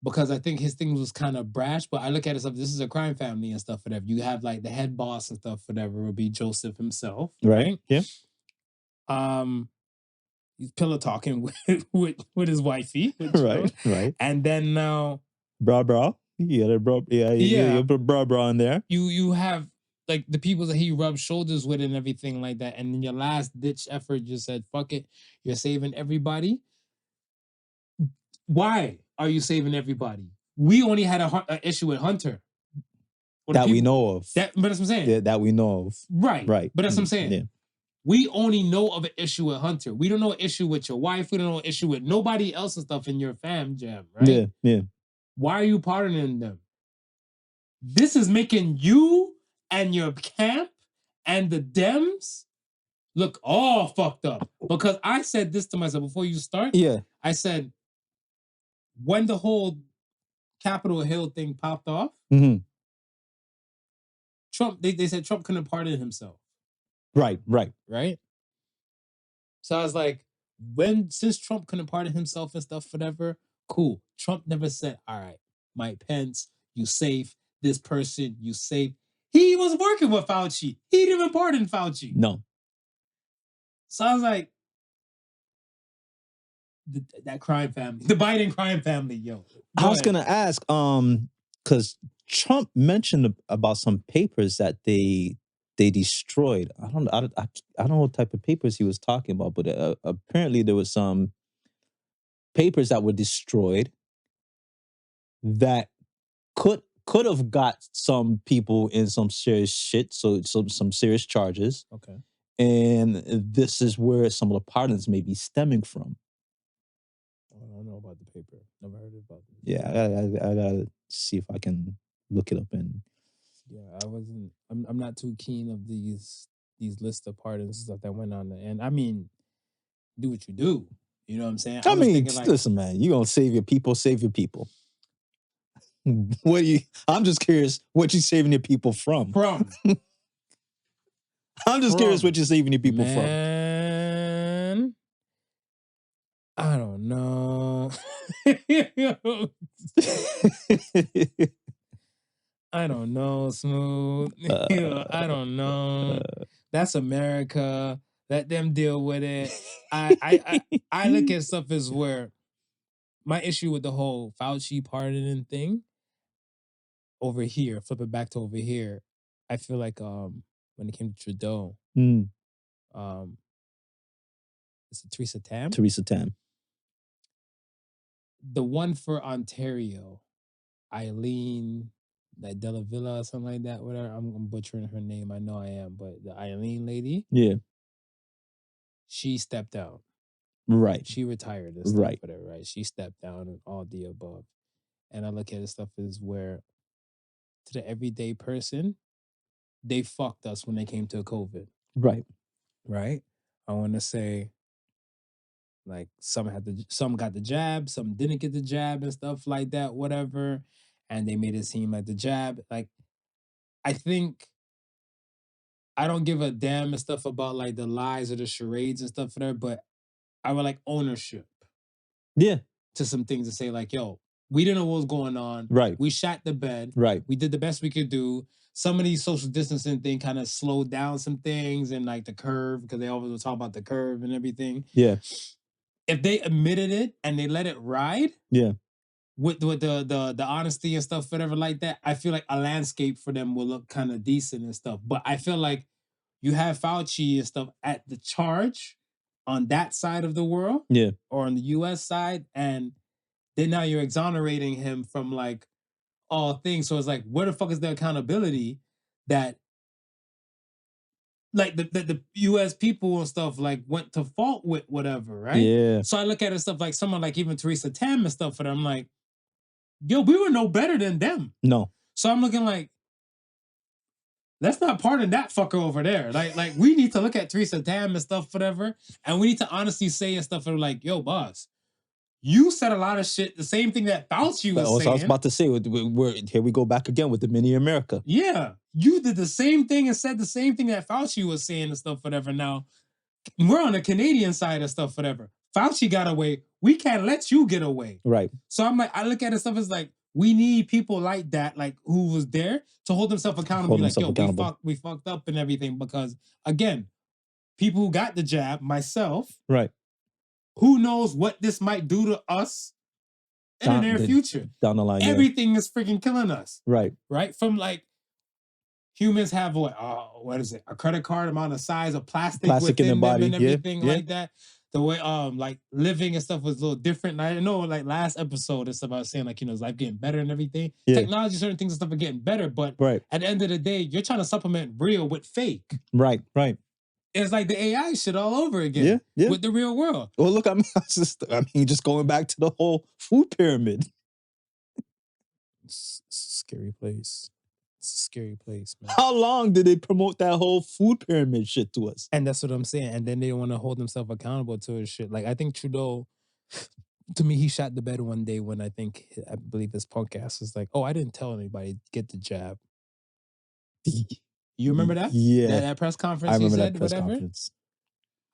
Because I think his thing was kind of brash, but I look at it as this is a crime family and stuff, whatever. You have like the head boss and stuff, whatever, will be Joseph himself. Right? Yeah. He's pillow talking with his wifey. Right. And then now bra. Yeah, bra in there. You have like the people that he rubs shoulders with and everything like that. And in your last ditch effort, you said, fuck it, you're saving everybody. Why are you saving everybody? We only had an issue with Hunter. That we know of. But that's what I'm saying. That we know of. Right. But that's what I'm saying. Yeah. We only know of an issue with Hunter. We don't know an issue with your wife. We don't know an issue with nobody else and stuff in your fam jam, right? Yeah. Why are you pardoning them? This is making you and your camp and the Dems look all fucked up. Because I said this to myself before you start. Yeah. I said, when the whole Capitol Hill thing popped off, Trump, they said Trump couldn't pardon himself. Right. So I was like, since Trump couldn't pardon himself and stuff, whatever, cool. Trump never said, all right, Mike Pence, you safe. This person, you safe. He was working with Fauci. He didn't even pardon Fauci. No. So I was like, that crime family, the Biden crime family, yo. I was gonna ask, because Trump mentioned about some papers that they destroyed. I don't know what type of papers he was talking about, but apparently there was some papers that were destroyed that could have got some people in some serious shit, so some serious charges. Okay. And this is where some of the patterns may be stemming from. I don't know about the paper. Never heard about it. Yeah, I gotta see if I can look it up. And yeah, I'm not too keen of these lists of pardons and stuff that went on. And I mean, do what you do. You know what I'm saying? I was mean, thinking, like, listen, man, you gonna save your people, save your people. What you? I'm just curious what you saving your people from. I'm just curious what you're saving your people from. Man, I don't know. I don't know, Smooth. I don't know. That's America. Let them deal with it. I look at stuff as where my issue with the whole Fauci pardoning thing over here, flip it back to over here. I feel like when it came to Trudeau, is it Theresa Tam? Theresa Tam. The one for Ontario, Eileen, like Della Villa or something like that, whatever. I'm butchering her name. I know I am, but the Eileen lady. Yeah. She stepped down. Right. She retired and stuff, whatever, right? She stepped down and all the above. And I look at it stuff as where to the everyday person, they fucked us when they came to COVID. Right. Right? I want to say like some got the jab, some didn't get the jab and stuff like that, whatever. And they made it seem like the jab, like I think I don't give a damn and stuff about like the lies or the charades and stuff there, but I would like ownership. Yeah. To some things to say like, yo, we didn't know what was going on. Right. We shot the bed. Right. We did the best we could do. Some of these social distancing thing kind of slowed down some things and like the curve, because they always would talk about the curve and everything. Yeah. If they admitted it and they let it ride, yeah, with the honesty and stuff, whatever like that, I feel like a landscape for them will look kind of decent and stuff. But I feel like you have Fauci and stuff at the charge on that side of the world, yeah, or on the U.S. side, and then now you're exonerating him from like all things. So it's like, where the fuck is the accountability that like the U.S. people and stuff like went to fault with whatever, right? Yeah. So I look at it stuff like someone like even Theresa Tam and stuff, and I'm like, yo, we were no better than them. No. So I'm looking like, let's not pardon that fucker over there. Like we need to look at Theresa Tam and stuff, whatever, and we need to honestly say and stuff, and like, yo, boss, you said a lot of shit, the same thing that Fauci was saying. I was about to say, here we go back again with the mini America. Yeah, you did the same thing and said the same thing that Fauci was saying and stuff, whatever. Now, we're on the Canadian side of stuff, whatever. Fauci got away. We can't let you get away. Right. So I'm like, I look at it stuff as like, we need people like that, like who was there to hold themselves accountable. Like, yo, we fucked up and everything. Because again, people who got the jab, myself, right, who knows what this might do to us in the near future. Down the line, everything is freaking killing us. Right. Right? From like, humans have what is it? A credit card amount of size of plastic within in the body and everything like that. The way like living and stuff was a little different. And I know like last episode it's about saying like, is life getting better and everything. Yeah. Technology, certain things and stuff are getting better, but at the end of the day, you're trying to supplement real with fake. Right. It's like the AI shit all over again. Yeah. With the real world. Well, look, just going back to the whole food pyramid. It's a scary place. It's a scary place, man. How long did they promote that whole food pyramid shit to us? And that's what I'm saying. And then they want to hold themselves accountable to his shit. Like, I think Trudeau, to me, he shot the bed one day when I believe his podcast is like, oh, I didn't tell anybody, get the jab. You remember that? Yeah. That press conference I remember he said, that press whatever? conference.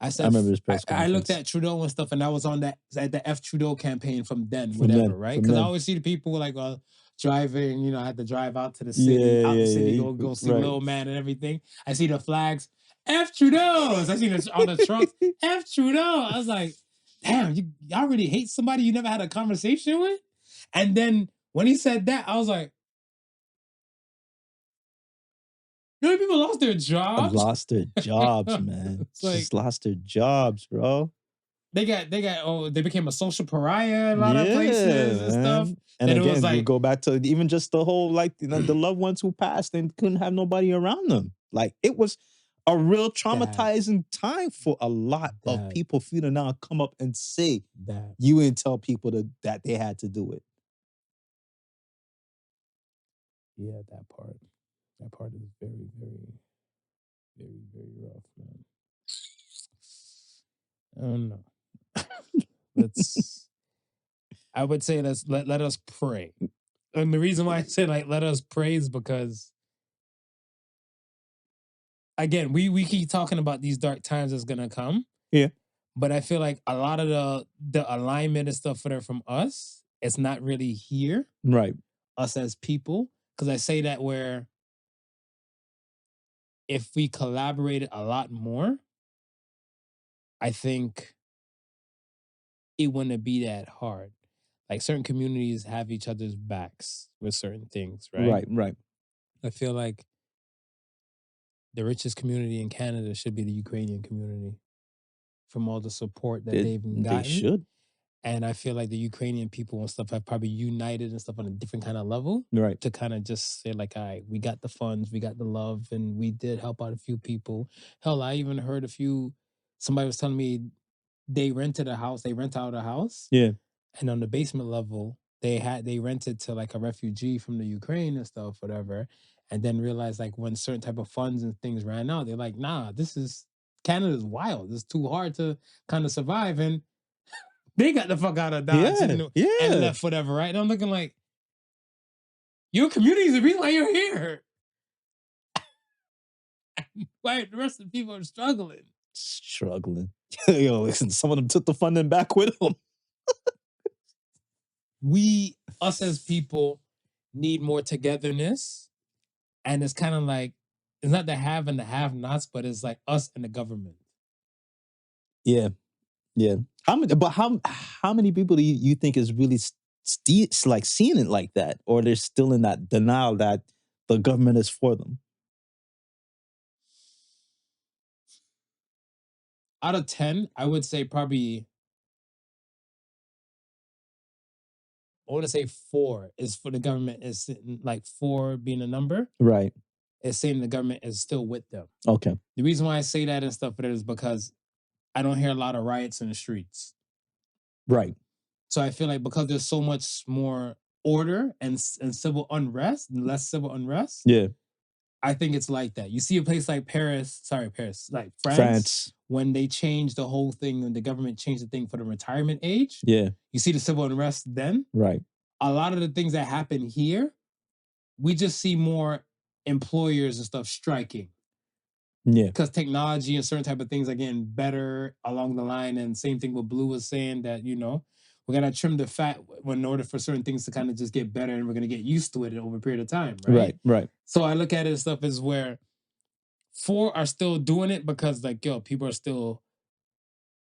I said, I remember his press conference. I looked at Trudeau and stuff, and I was on the F Trudeau campaign from then, whatever, right? Because I always see the people like driving, I had to drive out to the city, go see Little Man and everything. I see the flags, F Trudeau's. I see on the trucks, F Trudeau. I was like, damn, y'all really hate somebody you never had a conversation with? And then when he said that, I was like, people lost their jobs. Lost their jobs, man. Just lost their jobs, bro. They became a social pariah in a lot of places and stuff. And then again, it was like, you go back to even just the whole, the loved ones who passed and couldn't have nobody around them. Like, it was, a real traumatizing time for a lot of people for you to now come up and say that you didn't tell people that they had to do it. Yeah, that part is very, very, very, very rough, man. I don't know. I would say let us pray. And the reason why I say like let us pray is because again, we keep talking about these dark times that's gonna come. Yeah. But I feel like a lot of the alignment and stuff for that from us, it's not really here. Right. Us as people. Because I say that where if we collaborated a lot more, I think it wouldn't be that hard. Like certain communities have each other's backs with certain things, right? Right. I feel like the richest community in Canada should be the Ukrainian community from all the support that they've gotten. They should. And I feel like the Ukrainian people and stuff have probably united and stuff on a different kind of level. Right. To kind of just say like, all right, we got the funds, we got the love, and we did help out a few people. Hell, I even heard somebody was telling me they rent out a house. Yeah. And on the basement level, they rented to like a refugee from the Ukraine and stuff, whatever. And then realized like when certain type of funds and things ran out, they're like, nah, Canada's wild. It's too hard to kind of survive. And they got the fuck out of Dodge and left whatever, right? And I'm looking like, your community is the reason why you're here. Why the rest of the people are struggling? Yo, listen, some of them took the funding back with them. Us as people need more togetherness. And it's kind of like, it's not the have and the have-nots, but it's like us and the government. Yeah. How many people do you think is really like seeing it like that, or they're still in that denial that the government is for them? Out of 10, I would say probably, I want to say 4 is for the government, is like 4 being a number. Right. It's saying the government is still with them. Okay. The reason why I say that and stuff is because I don't hear a lot of riots in the streets. Right. So I feel like because there's so much more order and civil unrest, less civil unrest. Yeah. I think it's like that. You see a place like like France. When they changed the whole thing, when the government changed the thing for the retirement age. Yeah. You see the civil unrest then. Right. A lot of the things that happen here, we just see more employers and stuff striking. Yeah. Because technology and certain type of things are getting better along the line. And same thing with Blue was saying that, we're going to trim the fat in order for certain things to kind of just get better, and we're going to get used to it over a period of time, right? Right. So I look at it as stuff as where 4 are still doing it because like, people are still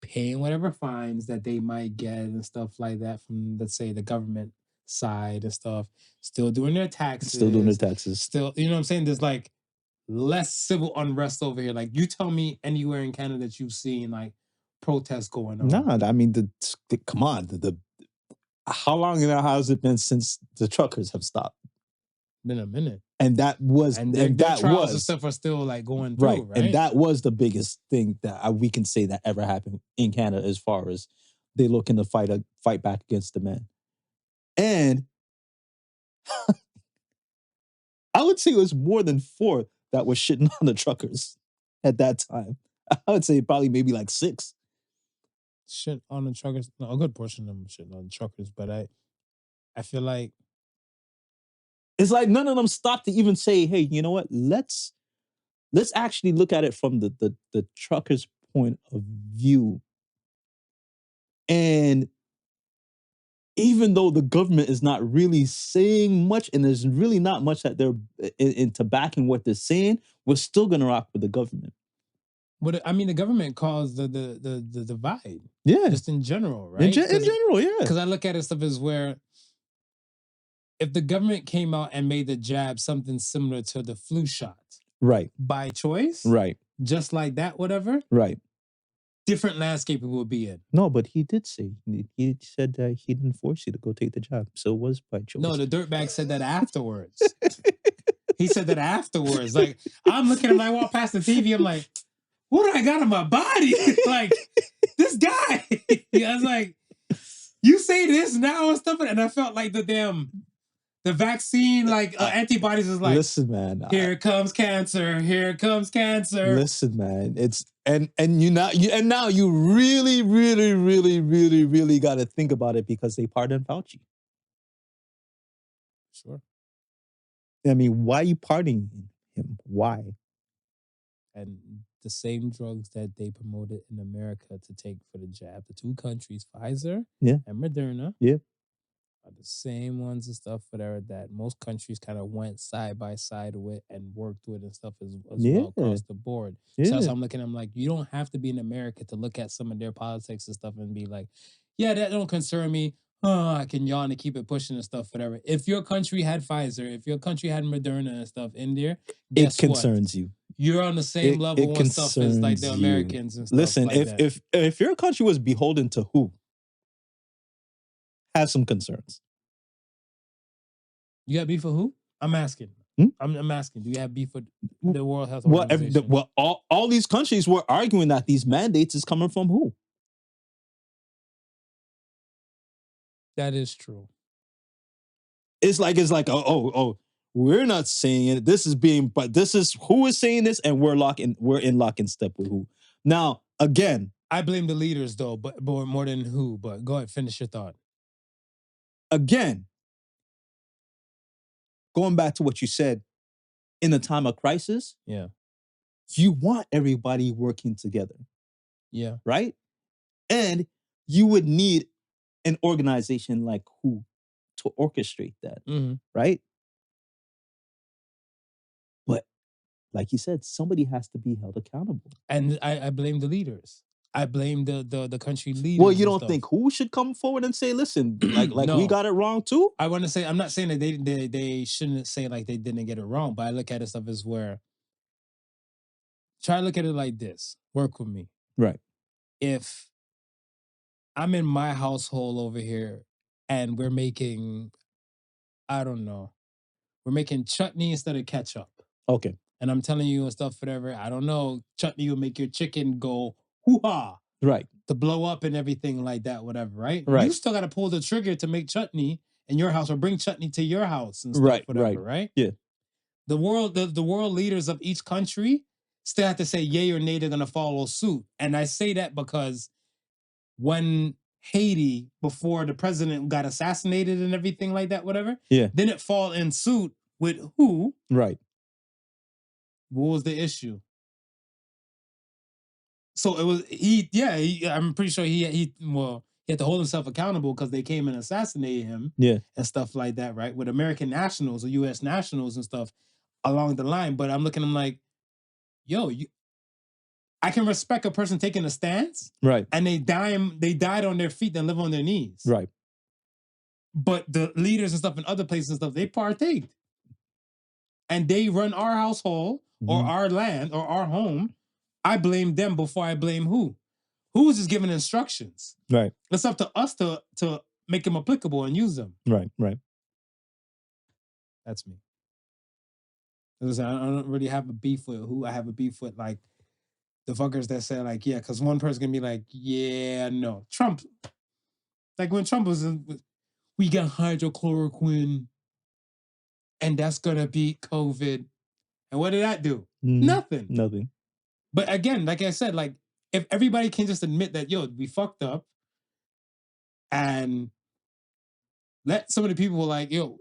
paying whatever fines that they might get and stuff like that from, let's say, the government side and stuff, still doing their taxes. Still, you know what I'm saying? There's like less civil unrest over here. Like you tell me anywhere in Canada that you've seen like protests going on. Nah, I mean, come on. How long now has it been since the truckers have stopped? Been a minute. And that was, their trials and stuff are still like going through, right? And that was the biggest thing that we can say that ever happened in Canada, as far as they looking to fight back against the man. And I would say it was more than 4 that were shitting on the truckers at that time. I would say probably maybe like 6. Shit on the truckers. No, a good portion of them shit on the truckers, but I feel like it's like none of them stopped to even say, hey, you know what? Let's actually look at it from the truckers' point of view. And even though the government is not really saying much, and there's really not much that they're into backing what they're saying, we're still gonna rock with the government. But I mean, the government caused the divide. Yeah. Just in general, right? In general, yeah. Because I look at it stuff as where if the government came out and made the jab something similar to the flu shot. Right. By choice. Right. Just like that, whatever. Right. Different landscape it would be in. No, but he did say, he said that he didn't force you to go take the job. So it was by choice. No, the dirtbag said that afterwards. He said that afterwards. Like, I'm looking at him, I walk past the TV, I'm like, what do I got on my body? Like, this guy. I was like, you say this now and stuff, and I felt like the vaccine, like antibodies is like, listen, man, here comes cancer, here comes cancer. Listen, man, it's and now you really, really, really, really, really got to think about it because they pardoned Fauci. Sure. I mean, why are you pardoning him? Why? And the same drugs that they promoted in America to take for the jab, the two countries, Pfizer and Moderna, are the same ones and stuff that most countries kind of went side by side with and worked with and stuff as well across the board. So as I'm looking, I'm like, you don't have to be in America to look at some of their politics and stuff and be like, yeah, that don't concern me. I can yawn and keep it pushing and stuff, whatever. If your country had Pfizer, if your country had Moderna and stuff in there, guess it concerns you. You're on the same level with stuff as like the Americans and stuff. Listen, like if your country was beholden to who, have some concerns. You got beef with who? I'm asking. I'm asking. Do you have beef with the World Health Organization? Well, all these countries were arguing that these mandates is coming from who? That is true. It's like oh, we're not saying it. This is who is saying this, and we're in lock and step with who. Now, again, I blame the leaders though, but more than who. But go ahead, finish your thought. Again, going back to what you said, in a time of crisis, you want everybody working together. Yeah. Right? And you would need an organization like who to orchestrate that. Right? But like you said, somebody has to be held accountable. And I blame the leaders. I blame the country leaders. Well, you don't think who should come forward and say, listen, like no. we got it wrong too? I want to say, I'm not saying that they shouldn't say like they didn't get it wrong, but I look at it stuff as where, try to look at it like this. Work with me. Right. If I'm in my household over here and we're making, I don't know, we're making chutney instead of ketchup. Okay. And I'm telling you and stuff, whatever, I don't know, chutney will make your chicken go hoo-ha. Right. To blow up and everything like that, whatever, right? Right. You still got to pull the trigger to make chutney in your house or bring chutney to your house and stuff, whatever, right? Yeah. The world leaders of each country still have to say yay or nay, they're going to follow suit. And I say that because when Haiti, before the president got assassinated and everything like that, whatever, then it fall in suit with who? Right. What was the issue? So it was I'm pretty sure he had to hold himself accountable because they came and assassinated him and stuff like that, right? With American nationals or U.S. nationals and stuff along the line. But I'm looking at him like, yo, I can respect a person taking a stance. Right. And they died on their feet and live on their knees. Right. But the leaders and stuff in other places and stuff, they partaked. And they run our household or our land or our home. I blame them before I blame who. Who was just giving instructions? Right. It's up to us to make them applicable and use them. Right. Right. That's me. Listen, I don't really have a beef with who. I have a beef with like the fuckers that say like, yeah, because one person can be like, yeah, no. Trump, like when Trump was in, we got hydrochloroquine and that's gonna beat COVID. And what did that do? Nothing. Nothing. But again, like I said, like if everybody can just admit that, yo, we fucked up and let some of the people like, yo,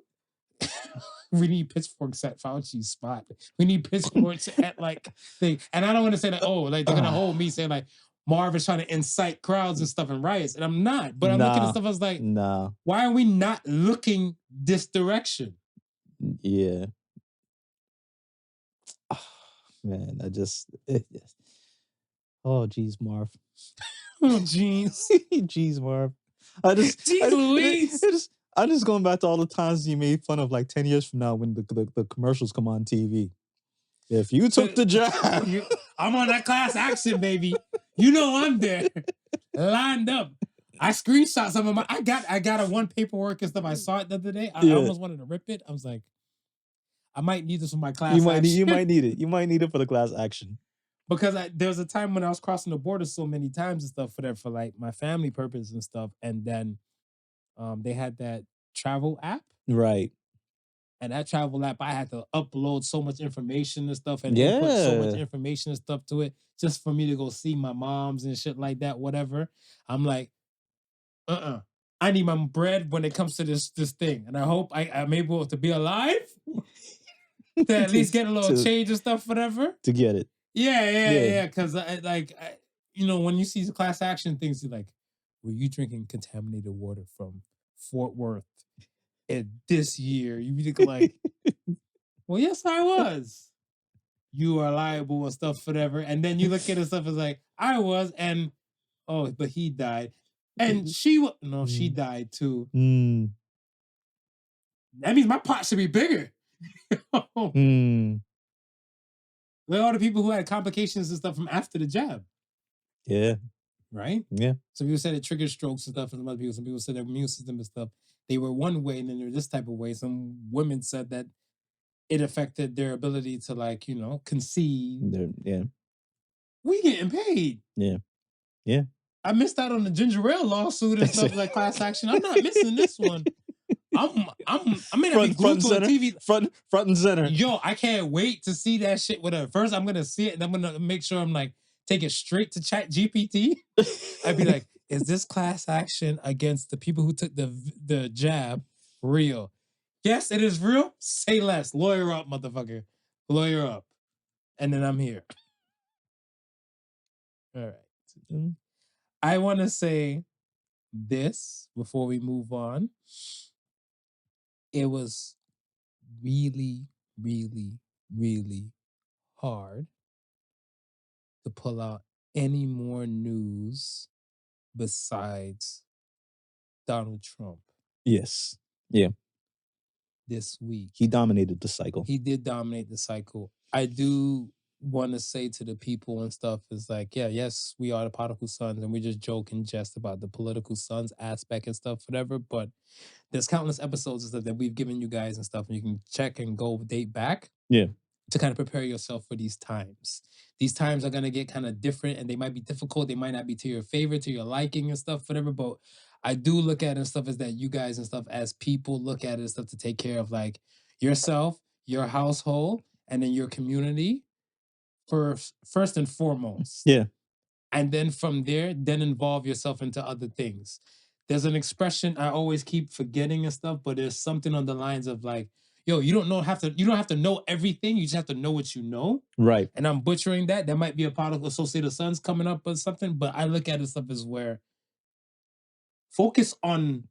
we need pitchforks at Fauci's spot. We need pitchforks at like thing. And I don't want to say that, oh, like they're going to hold me saying like Marv is trying to incite crowds and stuff and riots. And I'm not. But I'm looking at stuff, I was like, why are we not looking this direction? Yeah. Man, oh, geez, Marv. Oh, geez. Geez, Marv. I'm just going back to all the times you made fun of like 10 years from now when the commercials come on TV. If you took the job. I'm on that class action, baby. You know I'm there. Lined up. I screenshot some of my, I got a one paperwork and stuff. I saw it the other day. I almost wanted to rip it. I was like, I might need this for my class You might action. need it. You might need it for the class action. Because there was a time when I was crossing the border so many times and stuff for like my family purpose and stuff, and then they had that travel app. Right. And that travel app, I had to upload so much information and stuff and input so much information and stuff to it just for me to go see my moms and shit like that, whatever. I'm like, I need my bread when it comes to this thing. And I hope I'm able to be alive to at least get a little change and stuff, whatever. To get it. Yeah. Because when you see the class action things, you're like, were you drinking contaminated water from Fort Worth this year? You think like, well, yes, I was. You are liable and stuff, whatever. And then you look at it stuff as like, I was, and but he died. And she died too. That means my pot should be bigger. Like all the people who had complications and stuff from after the jab. Yeah. Right? Yeah. Some people said it triggered strokes and stuff, and some people said their immune system and stuff. They were one way, and then they're this type of way. Some women said that it affected their ability to conceive. Yeah. We getting paid. Yeah. Yeah. I missed out on the ginger ale lawsuit and stuff like class action. I'm not missing this one. I may not be glued to a TV. Front and center. Yo, I can't wait to see that shit. Whatever. First, I'm gonna see it, and I'm gonna make sure I'm like take it straight to Chat GPT. I'd be like, is this class action against the people who took the jab real? Yes, it is real. Say less. Lawyer up, motherfucker. Lawyer up. And then I'm here. All right. I want to say this before we move on. It was really, really, really hard to pull out any more news besides Donald Trump. Yes. Yeah. This week. He dominated the cycle. He did dominate the cycle. I do want to say to the people and stuff is like, yes, we are the Podical Sons, and we just joke and jest about the political sons aspect and stuff, whatever. But there's countless episodes and stuff that we've given you guys and stuff, and you can check and go date back. Yeah. To kind of prepare yourself for these times. These times are going to get kind of different, and they might be difficult. They might not be to your favorite, to your liking and stuff, whatever. But I do look at it and stuff as that you guys and stuff as people look at it and stuff to take care of like yourself, your household, and then your community first and foremost. Yeah. And then from there, then involve yourself into other things. There's an expression I always keep forgetting and stuff, but there's something on the lines of like, yo, you don't have to know everything. You just have to know what you know. Right. And I'm butchering that. That might be a Podical Associated Sons coming up or something, but I look at it stuff as where focus on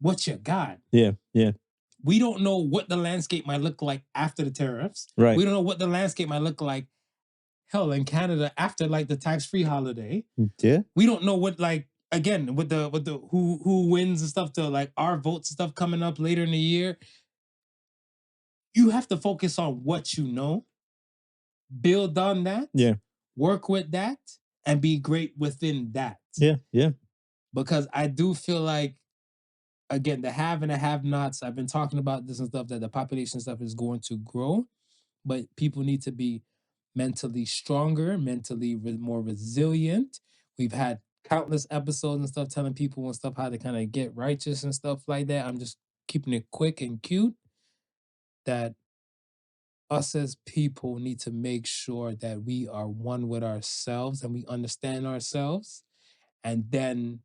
what you got. Yeah. Yeah. We don't know what the landscape might look like after the tariffs. Right. We don't know what the landscape might look like, hell, in Canada after like the tax-free holiday. Yeah. We don't know what again with the who wins and stuff to like our votes and stuff coming up later in the year. You have to focus on what you know, build on that, work with that, and be great within that. Yeah, yeah. Because I do feel like, again, the have and the have-nots, I've been talking about this and stuff, that the population stuff is going to grow, but people need to be mentally stronger, mentally more resilient. We've had countless episodes and stuff telling people and stuff how to kind of get righteous and stuff like that. I'm just keeping it quick and cute. That us as people need to make sure that we are one with ourselves and we understand ourselves, and then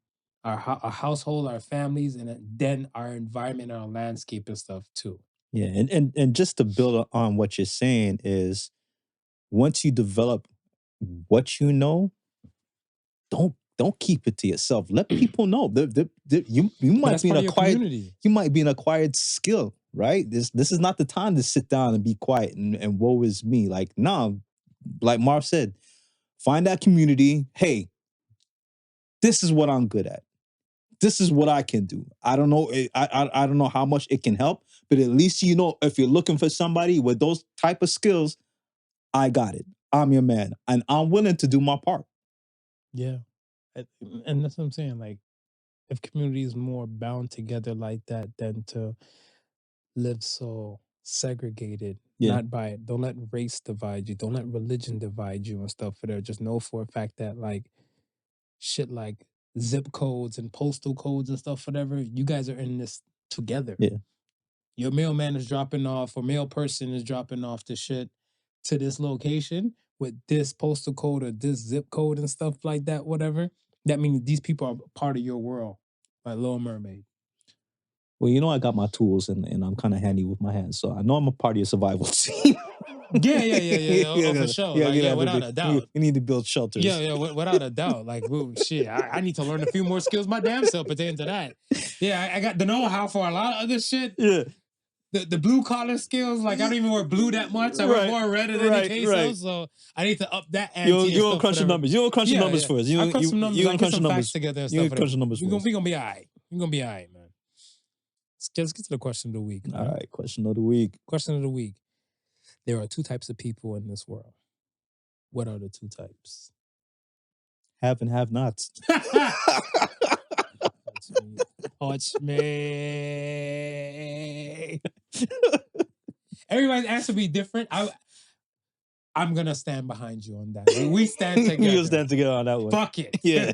our household, our families, and then our environment, our landscape and stuff too. Yeah, and just to build on what you're saying is, once you develop what you know, don't keep it to yourself. Let people know. You might be an acquired skill, right? This is not the time to sit down and be quiet and woe is me. Like, no, like Marv said, find that community. Hey, this is what I'm good at. This is what I can do. I don't know. I don't know how much it can help, but at least you know if you're looking for somebody with those type of skills, I got it. I'm your man, and I'm willing to do my part. Yeah. And that's what I'm saying. Like, if community is more bound together like that, than to live so segregated. Yeah. Not by it. Don't let race divide you. Don't let religion divide you and stuff. For there, just know for a fact that like shit like zip codes and postal codes and stuff, whatever. You guys are in this together. Yeah. Your mailman is dropping off, or mail person is dropping off the shit to this location with this postal code or this zip code and stuff like that, whatever. That means these people are part of your world, like Little Mermaid. Well, you know, I got my tools and I'm kind of handy with my hands, so I know I'm a part of your survival team. Yeah, for sure. Like, without a doubt. We need to build shelters. Yeah, without a doubt. Like, well, shit, I need to learn a few more skills my damn self pertaining to that. Yeah, I got the know-how for a lot of other shit. Yeah. The blue collar skills, like I don't even wear blue that much. I wear more red in any case, so I need to up that ante. You don't crunch the numbers. You don't crunch the numbers for us. I crunch some numbers. I get some facts together and stuff. You crunch the numbers for us. We're gonna be all right. We're gonna be all right, man. Let's get to the question of the week. All right, question of the week. Question of the week. There are two types of people in this world. What are the two types? Have and have nots. Touch me. Everybody's answer be different. I'm gonna stand behind you on that. We stand together. We'll stand together on that one. Fuck it. Yeah.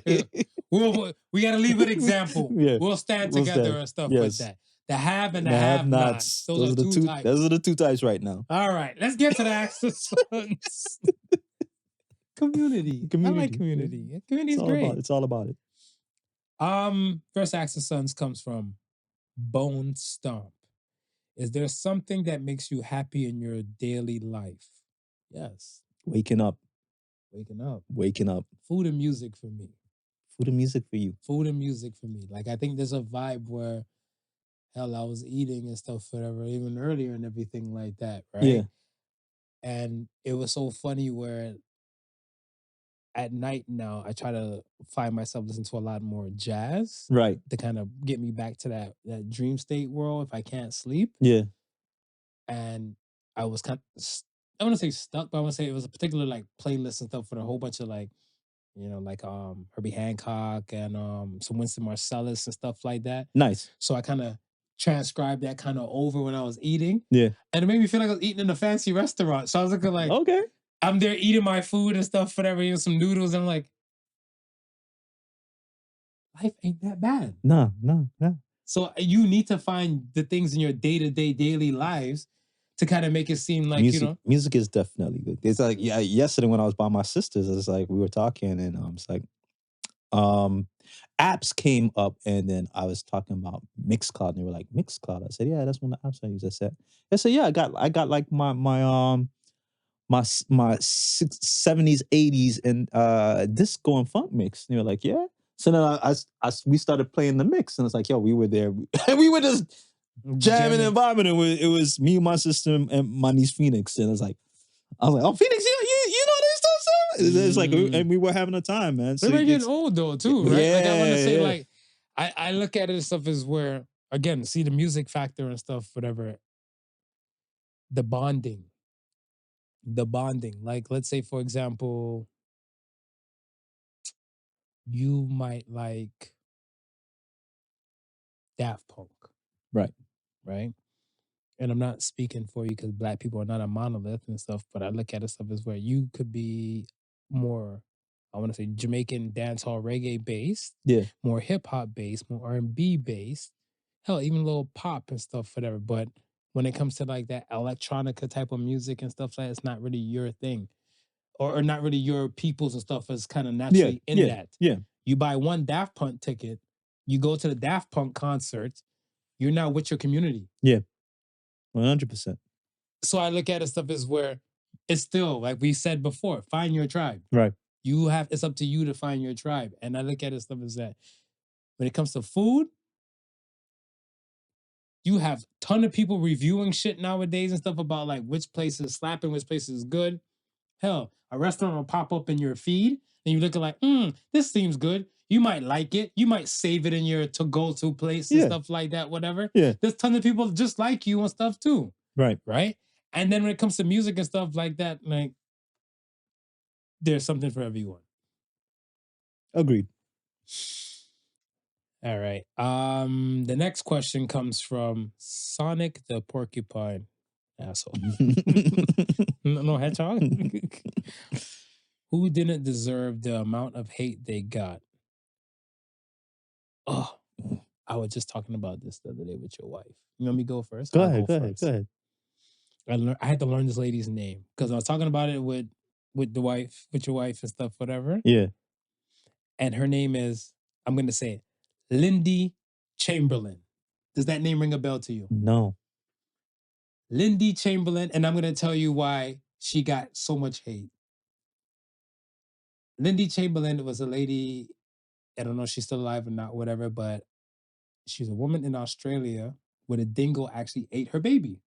we gotta leave an example. Yeah. We'll stand together and stuff with that. The have and the have nots. Those are the two types. Those are the two types right now. All right, let's get to the Access Sons. Community. I like community. Community is great. It's all about it. First Access Sons comes from BoneStomp. Is there something that makes you happy in your daily life? Yes. Waking up. Waking up. Food and music for me. Food and music for you. Food and music for me. Like, I think there's a vibe where, hell, I was eating and stuff, whatever, even earlier and everything like that, right? Yeah. And it was so funny where at night now, I try to find myself listening to a lot more jazz. Right. To kind of get me back to that dream state world if I can't sleep. Yeah. And I was kind of, I want to say stuck, but I want to say it was a particular like playlist and stuff for a whole bunch of like, you know, like Herbie Hancock and some Winston Marsalis and stuff like that. Nice. So I kind of transcribed that kind of over when I was eating. Yeah. And it made me feel like I was eating in a fancy restaurant. So I was looking like, okay. I'm there eating my food and stuff, whatever, eating some noodles. And I'm like, life ain't that bad. No. So you need to find the things in your day-to-day daily lives to kind of make it seem like, music, you know. Music is definitely good. It's like, yeah, yesterday when I was by my sister's, it's like we were talking and it's like, apps came up and then I was talking about Mixcloud and they were like, Mixcloud? I said, yeah, that's one of the apps I use. I said, yeah, I got like my 70s, 80s and disco and funk mix. And they were like, yeah. So then we started playing the mix and it's like, yo, we were there. We were just jamming and vibing. It was me, my sister, and my niece Phoenix. And I was like, oh, Phoenix, you know this stuff? It's like, and we were having a time, man. So they're getting old though, too, right? Yeah, like I want to say, like, I look at it as stuff as where, again, see the music factor and stuff, whatever. The bonding. Like, let's say, for example, you might like Daft Punk. Right. And I'm not speaking for you because Black people are not a monolith and stuff, but I look at it stuff as where you could be more, I want to say Jamaican dancehall reggae based, more hip hop based, more R&B based, hell, even a little pop and stuff, whatever. But when it comes to like that electronica type of music and stuff like that, it's not really your thing, or not really your people's and stuff. Is kind of naturally in that. Yeah. You buy one Daft Punk ticket, you go to the Daft Punk concert, you're now with your community. Yeah. 100%. So I look at it stuff as where it's still, like we said before, find your tribe. Right. It's up to you to find your tribe. And I look at it stuff as that when it comes to food, you have a ton of people reviewing shit nowadays and stuff about like which place is slapping, which place is good. Hell, a restaurant will pop up in your feed and you look like, this seems good. You might like it. You might save it in your to-go-to place and stuff like that, whatever. Yeah. There's tons of people just like you and stuff too. Right. And then when it comes to music and stuff like that, like, there's something for everyone. Agreed. All right. The next question comes from SonicDaPorcupine. Asshole. No hedgehog. Who didn't deserve the amount of hate they got? Oh, I was just talking about this the other day with your wife. You want me to go first? Go I'll ahead. go Go first. ahead. I had to learn this lady's name because I was talking about it with your wife and stuff, whatever. Yeah. And her name is, I'm going to say it, Lindy Chamberlain. Does that name ring a bell to you? No. Lindy Chamberlain, and I'm going to tell you why she got so much hate. Lindy Chamberlain was a lady, I don't know if she's still alive or not, whatever, but she's a woman in Australia where a dingo actually ate her baby.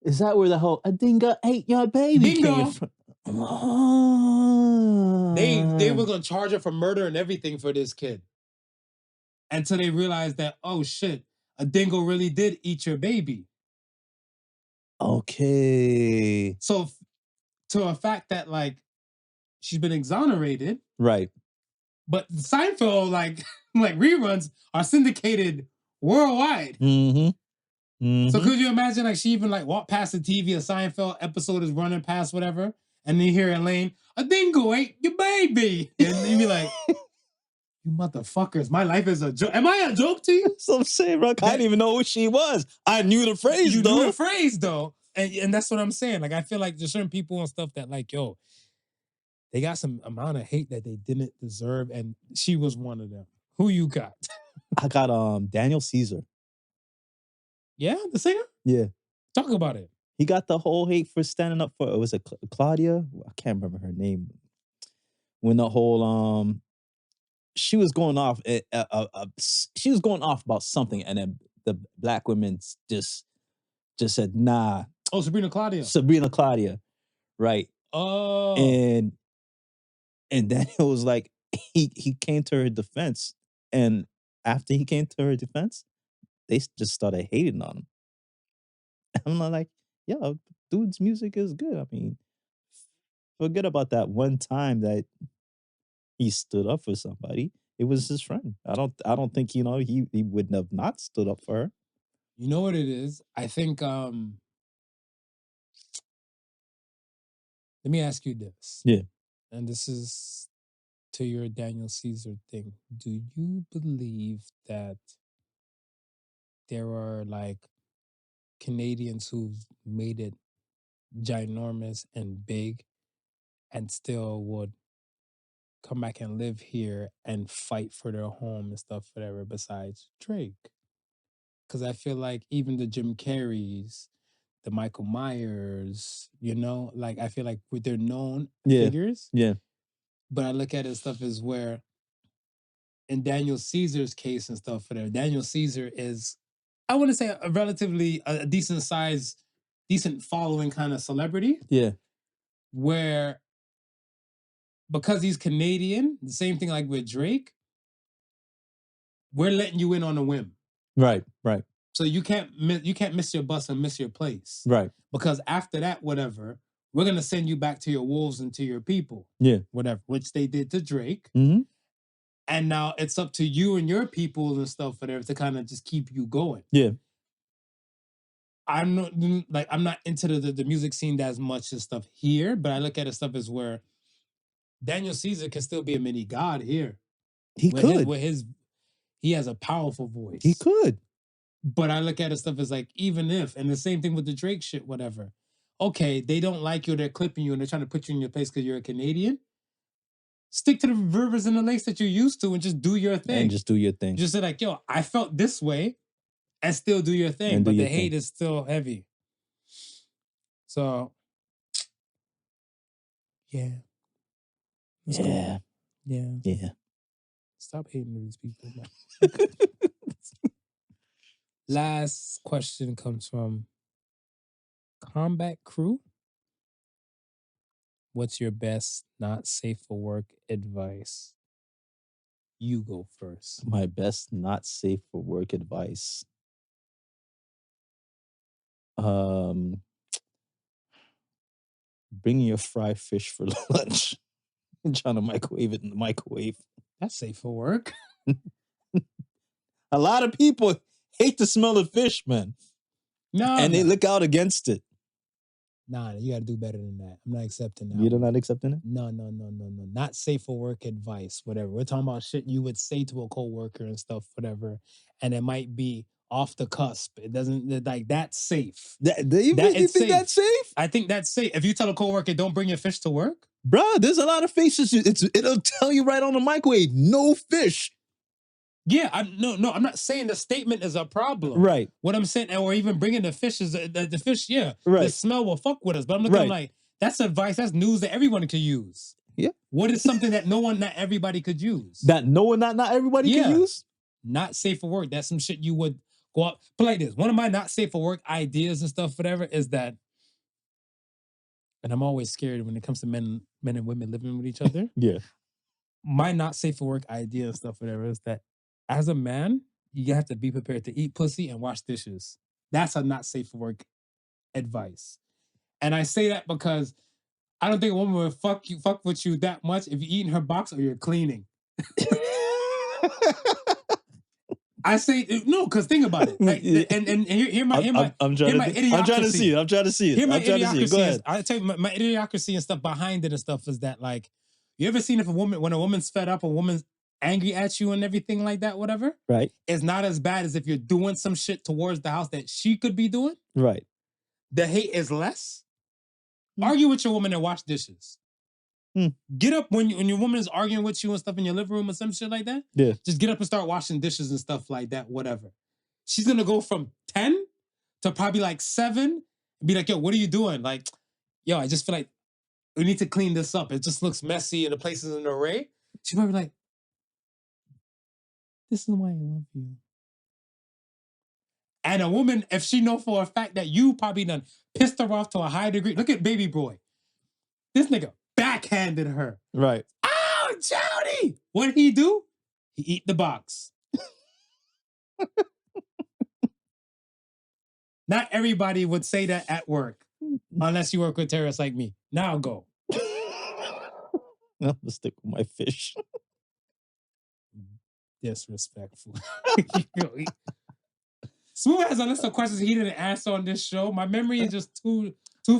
Is that where the whole "a dingo ate your baby" Dingo! came from? Oh. They were going to charge her for murder and everything for this kid. Until they realized that, oh shit, a dingo really did eat your baby. Okay. So to a fact that like she's been exonerated. Right. But Seinfeld, like reruns are syndicated worldwide. Mm-hmm. Mm-hmm. So could you imagine like she even like walked past the TV, a Seinfeld episode is running past whatever, and then you hear Elaine, a dingo ate your baby. And you'd be like, you motherfuckers, my life is a joke. Am I a joke to you? So I'm saying, Rock, I didn't even know who she was. I knew the phrase, you though. knew the phrase, though. And that's what I'm saying. Like, I feel like there's certain people and stuff that like, yo, they got some amount of hate that they didn't deserve, and she was one of them. Who you got? I got Daniel Caesar. Yeah, the singer? Yeah. Talk about it. He got the whole hate for standing up for, was it Claudia? I can't remember her name. When the whole she was going off she was going off about something, and then the black women just said, nah. Oh, Sabrina Claudia. Right. Oh. And Daniel was like, he came to her defense, and after he came to her defense, they just started hating on him. I'm not like, yo, dude's music is good. I mean, forget about that one time that he stood up for somebody. It was his friend. I don't think, he wouldn't have not stood up for her. You know what it is? I think let me ask you this. Yeah. And this is to your Daniel Caesar thing. Do you believe that there are like Canadians who've made it ginormous and big and still would come back and live here and fight for their home and stuff, whatever, besides Drake? Because I feel like even the Jim Carreys, the Michael Myers, like I feel like with their known figures. Yeah. But I look at it stuff as where in Daniel Caesar's case and stuff, whatever, Daniel Caesar is, I want to say a relatively a decent size, decent following kind of celebrity. Yeah. Where because he's Canadian, the same thing like with Drake, we're letting you in on a whim. Right. So you can't miss your bus and miss your place. Right. Because after that, whatever, we're gonna send you back to your wolves and to your people. Yeah. Whatever, which they did to Drake. Mm-hmm. And now it's up to you and your people and stuff, whatever, to kind of just keep you going. Yeah. I'm not into the music scene as much as stuff here, but I look at it stuff as where Daniel Caesar can still be a mini god here. He could. He has a powerful voice. He could. But I look at it stuff as like, even if, and the same thing with the Drake shit, whatever. Okay, they don't like you, they're clipping you, and they're trying to put you in your place because you're a Canadian. Stick to the rivers and the lakes that you're used to and just do your thing. And just do your thing. Just say like, yo, I felt this way, and still do your thing. But the hate is still heavy. So, yeah. Let's go. Yeah. Stop hating these people, man. Last question comes from KombatKrew. What's your best not safe for work advice? You go first. My best not safe for work advice. Bringing your fried fish for lunch and trying to microwave it in the microwave. That's safe for work. A lot of people hate the smell of fish, man. No, and they look out against it. Nah, you got to do better than that. I'm not accepting that. You're not accepting it? No. Not safe for work advice, whatever. We're talking about shit you would say to a coworker and stuff, whatever. And it might be off the cusp. It doesn't, like, that's safe. You think that's safe? I think that's safe. If you tell a coworker, don't bring your fish to work. Bro, there's a lot of fishes. It'll tell you right on the microwave, no fish. Yeah, I'm not saying the statement is a problem. Right. What I'm saying, or even bringing the fish is the fish, yeah. Right. The smell will fuck with us. But I'm looking like, that's advice, that's news that everyone could use. Yeah. What is something that not everybody could use? That not everybody can use? Not safe for work. That's some shit you would go up. But like this, one of my not safe for work ideas and stuff, whatever, is that, and I'm always scared when it comes to men and women living with each other. Yeah. My not safe for work idea and stuff, whatever, is that as a man, you have to be prepared to eat pussy and wash dishes. That's a not safe for work advice. And I say that because I don't think a woman will fuck with you that much if you're eating her box or you're cleaning. I say no, because think about it. Like, and hear my idiocracy. I'm trying to see it. Hear my idiocracy. Go ahead. I tell you my idiocracy and stuff behind it and stuff is that, like, you ever seen when a woman's fed up, a woman's angry at you and everything like that, whatever? Right. It's not as bad as if you're doing some shit towards the house that she could be doing. Right. The hate is less. Argue with your woman and wash dishes. Get up when your woman is arguing with you and stuff in your living room or some shit like that. Yeah. Just get up and start washing dishes and stuff like that, whatever. She's going to go from 10 to probably like 7 and be like, yo, what are you doing? Like, yo, I just feel like we need to clean this up. It just looks messy and the place is in an array. She might be like, this is why I love you. And a woman, if she know for a fact that you probably done pissed her off to a high degree. Look at baby boy. This nigga backhanded her. Right. Oh, Jody! What did he do? He eat the box. Not everybody would say that at work, unless you work with terrorists like me. Now go. I'm gonna stick with my fish. Disrespectful. Smooth has a list of questions he didn't answer on this show. My memory is just too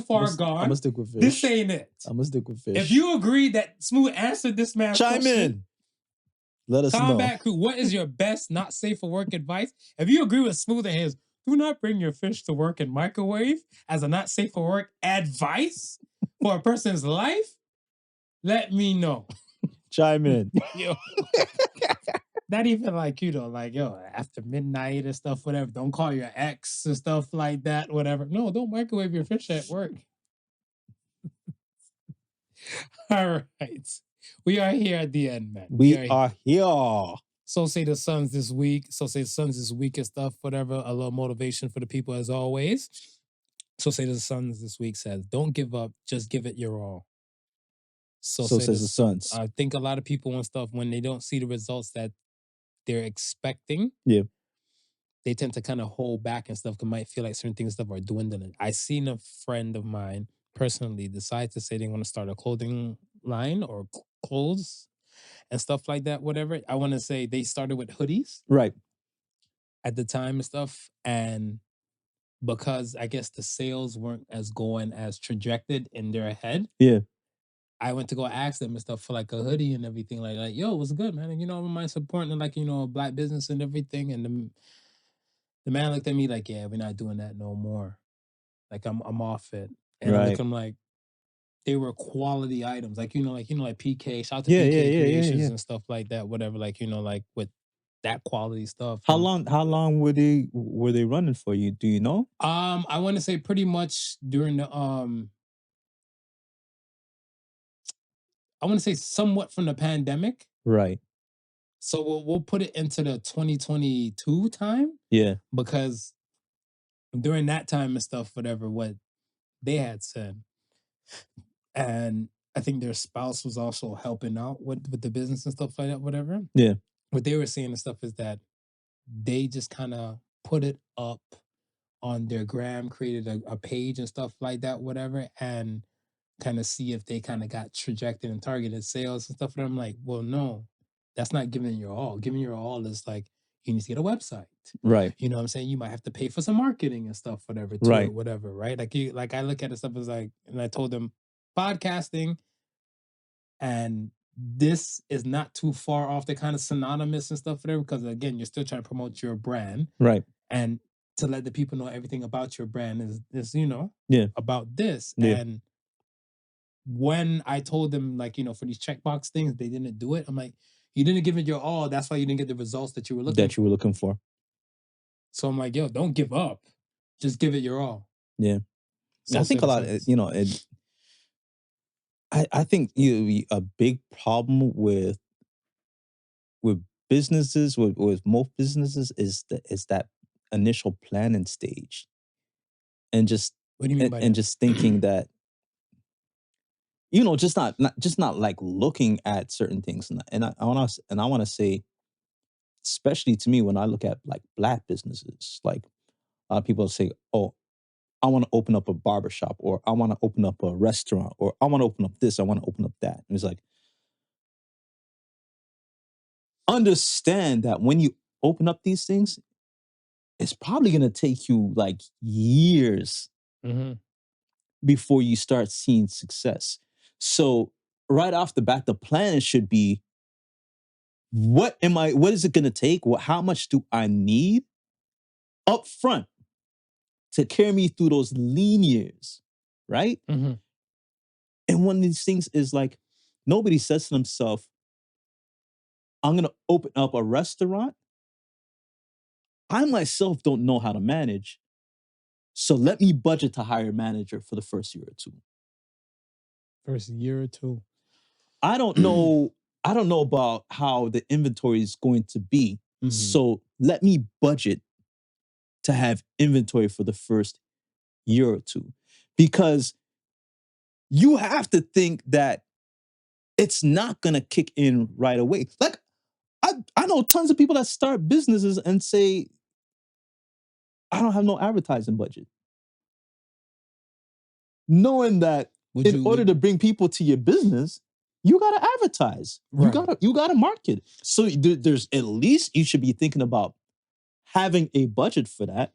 far gone. I'm gonna stick with fish. This ain't it. I'm gonna stick with fish. If you agree that Smooth answered this man's chime question, in. Let us know. KombatKrew, what is your best not safe for work advice? If you agree with Smooth and his, do not bring your fish to work in microwave as a not safe for work advice for a person's life, let me know. Chime in. Yo. Not even like, like, yo, after midnight and stuff, whatever. Don't call your ex and stuff like that, whatever. No, don't microwave your fish at work. All right. We are here at the end, man. We are here. So say the Suns this week. And stuff, whatever. A little motivation for the people as always. So say the Suns this week says, don't give up, just give it your all. So says the Suns. I think a lot of people and stuff, when they don't see the results that they're expecting, they tend to kind of hold back and stuff, because might feel like certain things and stuff are dwindling. I seen a friend of mine personally decide to say they want to start a clothing line or clothes and stuff like that, whatever. I want to say they started with hoodies. Right. At the time and stuff. And because I guess the sales weren't as going as trajected in their head. Yeah. I went to go ask them and stuff for like a hoodie and everything like that. Yo, what's good, man? And I don't mind supporting like, a black business and everything. And the man looked at me like, yeah, we're not doing that no more. Like I'm off it. And I look at him like, they were quality items. Like, like PK, shout out to PK Creations and stuff like that, whatever. Like, like with that quality stuff. How long were they running for you? Do you know? I want to say pretty much during the I want to say somewhat from the pandemic. Right. So we'll put it into the 2022 time. Yeah. Because during that time and stuff, whatever, what they had said. And I think their spouse was also helping out with the business and stuff like that, whatever. Yeah. What they were saying and stuff is that they just kind of put it up on their gram, created a page and stuff like that, whatever, and kind of see if they kind of got trajected and targeted sales and stuff. And I'm like, well, no, that's not giving your all. Giving your all is like you need to get a website. Right. You know what I'm saying? You might have to pay for some marketing and stuff, whatever, to Right. it, whatever, right? Like I look at it stuff as like, and I told them podcasting and this is not too far off the kind of synonymous and stuff, whatever, because again, you're still trying to promote your brand. Right. And to let the people know everything about your brand is Yeah. about this. Yeah. And when I told them, like, for these checkbox things, they didn't do it. I'm like, you didn't give it your all. That's why you didn't get the results that you were looking for. So I'm like, yo, don't give up. Just give it your all. Yeah. So I think a lot of, I think a big problem with businesses, with most businesses is that initial planning stage. And just what do you mean by and that? just thinking that just not like looking at certain things. And I want to say, especially to me, when I look at like Black businesses, like a lot of people say, oh, I want to open up a barbershop, or I want to open up a restaurant, or I want to open up this, I want to open up that. And it's like, understand that when you open up these things, it's probably going to take you like years before you start seeing success. So right off the bat, the plan should be, what is it going to take? How much do I need up front to carry me through those lean years, right? Mm-hmm. And one of these things is like, nobody says to themselves, I'm going to open up a restaurant. I myself don't know how to manage. So let me budget to hire a manager for the first year or two. First year or two. I don't know about how the inventory is going to be. Mm-hmm. So let me budget to have inventory for the first year or two. Because you have to think that it's not going to kick in right away. Like, I know tons of people that start businesses and say, I don't have no advertising budget. Knowing that in order to bring people to your business, you got to advertise. Right. You got to market. So there's at least you should be thinking about having a budget for that.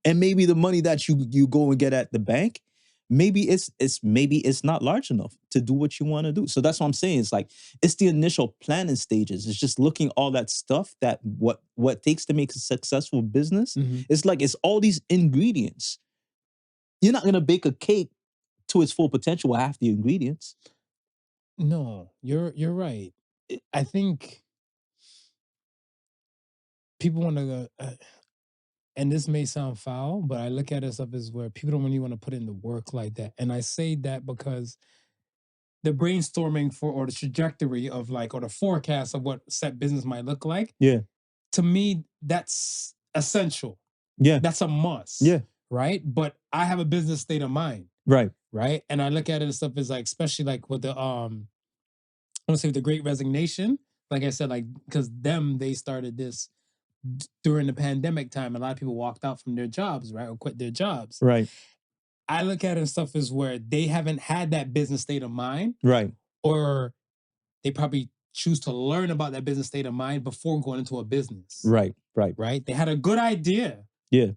And maybe the money that you go and get at the bank, maybe it's not large enough to do what you want to do. So that's what I'm saying. It's like, it's the initial planning stages. It's just looking all that stuff that what takes to make a successful business. Mm-hmm. It's like, it's all these ingredients. You're not going to bake a cake to its full potential with half the ingredients. No, you're right. I think people want to go, and this may sound foul, but I look at it stuff as where people don't really want to put in the work like that. And I say that because the brainstorming or the trajectory of like, or the forecast of what set business might look like. Yeah. To me, that's essential. Yeah. That's a must. Yeah. Right. But I have a business state of mind. Right. Right. And I look at it and stuff as like, especially like with the, I want to say with the Great Resignation, like I said, like, because they started this during the pandemic time. A lot of people walked out from their jobs, right? Or quit their jobs. Right. I look at it and stuff as where they haven't had that business state of mind. Right. Or they probably choose to learn about that business state of mind before going into a business. Right. Right. Right. They had a good idea. Yeah.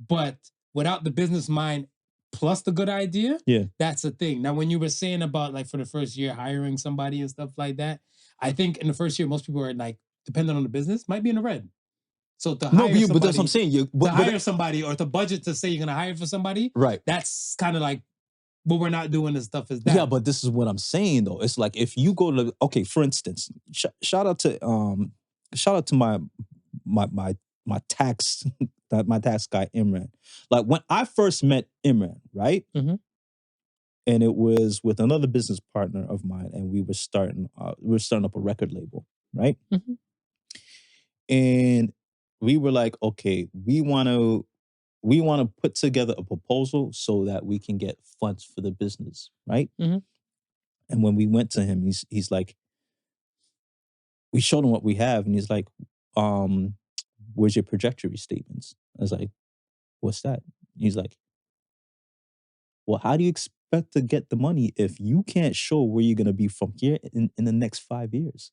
But without the business mind plus the good idea, yeah, that's the thing. Now, when you were saying about like for the first year hiring somebody and stuff like that, I think in the first year, most people are like, depending on the business, might be in the red. So to hire somebody, but that's what I'm saying. Hire somebody or to budget to say you're gonna hire for somebody, right? That's kind of like what we're not doing. And stuff is that. Yeah, but this is what I'm saying though. It's like if you go to for instance, shout out to my tax my tax guy Imran. Like when I first met Imran, right? Mm-hmm. And it was with another business partner of mine, and we were starting up a record label, right? Mm-hmm. And we were like, okay, we want to put together a proposal so that we can get funds for the business, right? Mm-hmm. And when we went to him, he's like, we showed him what we have, and he's like, where's your trajectory statements? I was like, what's that? He's like, well, how do you expect to get the money if you can't show where you're going to be from here in the next 5 years?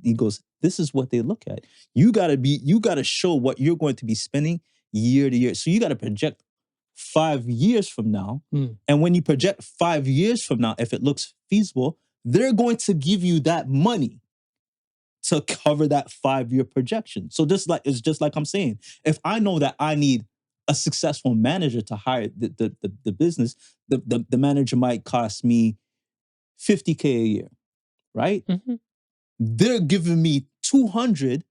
He goes, this is what they look at. You gotta show what you're going to be spending year to year. So you gotta project 5 years from now. And when you project 5 years from now, if it looks feasible, they're going to give you that money to cover that 5-year projection. So it's just like I'm saying, if I know that I need a successful manager to hire the business, the manager might cost me $50K a year, right? Mm-hmm. They're giving me 200,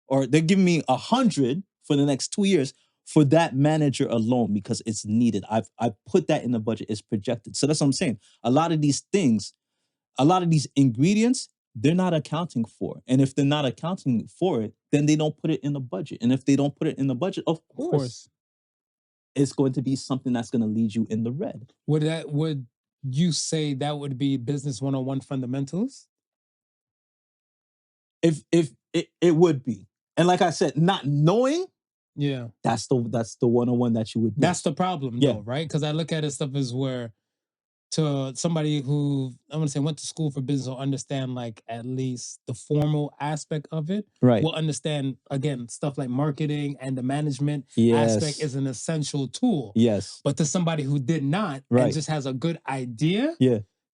or they're giving me 100 for the next 2 years for that manager alone because it's needed. I've put that in the budget. It's projected. So that's what I'm saying. A lot of these things, a lot of these ingredients, they're not accounting for. And if they're not accounting for it, then they don't put it in the budget. And if they don't put it in the budget, of course. It's going to be something that's going to lead you in the red. Would you say that would be business 101 fundamentals? If it would be. And like I said, not knowing, yeah, that's the 101 that you would do. That's the problem, though, right? Because I look at it stuff as where to somebody who I'm gonna say went to school for business will understand like at least the formal aspect of it. Right. Will understand again stuff like marketing and the management aspect is an essential tool. Yes. But to somebody who did not and just has a good idea,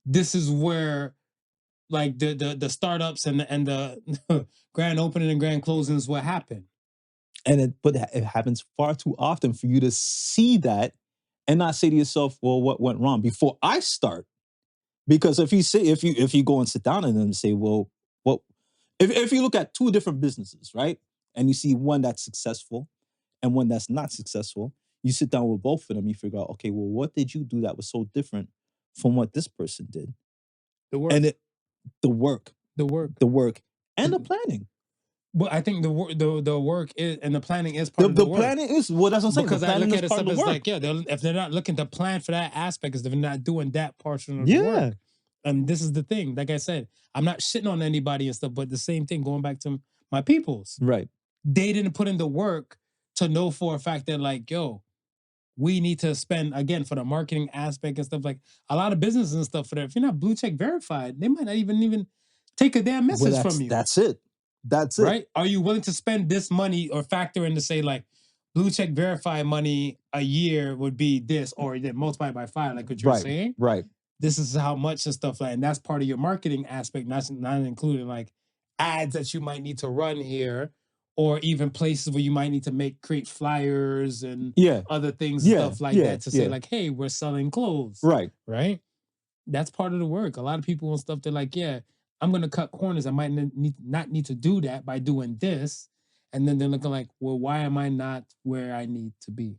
this is where like the startups and the grand opening and grand closing is what happen. And it happens far too often for you to see that and not say to yourself, well, what went wrong before I start? Because if you go and sit down and then say, well, if you look at two different businesses, right? And you see one that's successful and one that's not successful, you sit down with both of them, you figure out, okay, well, what did you do that was so different from what this person did? The work. And the work and the planning. Well, I think the work is and the planning is part of the work. The planning is what I'm saying. Because I look at it stuff as like, if they're not looking to plan for that aspect, is they're not doing that portion of the work. And this is the thing. Like I said, I'm not shitting on anybody and stuff, but the same thing going back to my peoples. Right. They didn't put in the work to know for a fact that like, yo, we need to spend again for the marketing aspect and stuff like a lot of businesses and stuff for that. If you're not blue check verified, they might not even take a damn message from you. That's it. That's it. Right? Are you willing to spend this money or factor in to say like blue check verified money a year would be this or then multiply by 5, like what you're saying? Right. This is how much and stuff like, and that's part of your marketing aspect, not including like ads that you might need to run here or even places where you might need to create flyers and other things and stuff like that to say like, hey, we're selling clothes. Right. Right? That's part of the work. A lot of people and stuff, they're like, yeah, I'm going to cut corners. I might not need to do that by doing this. And then they're looking like, well, why am I not where I need to be?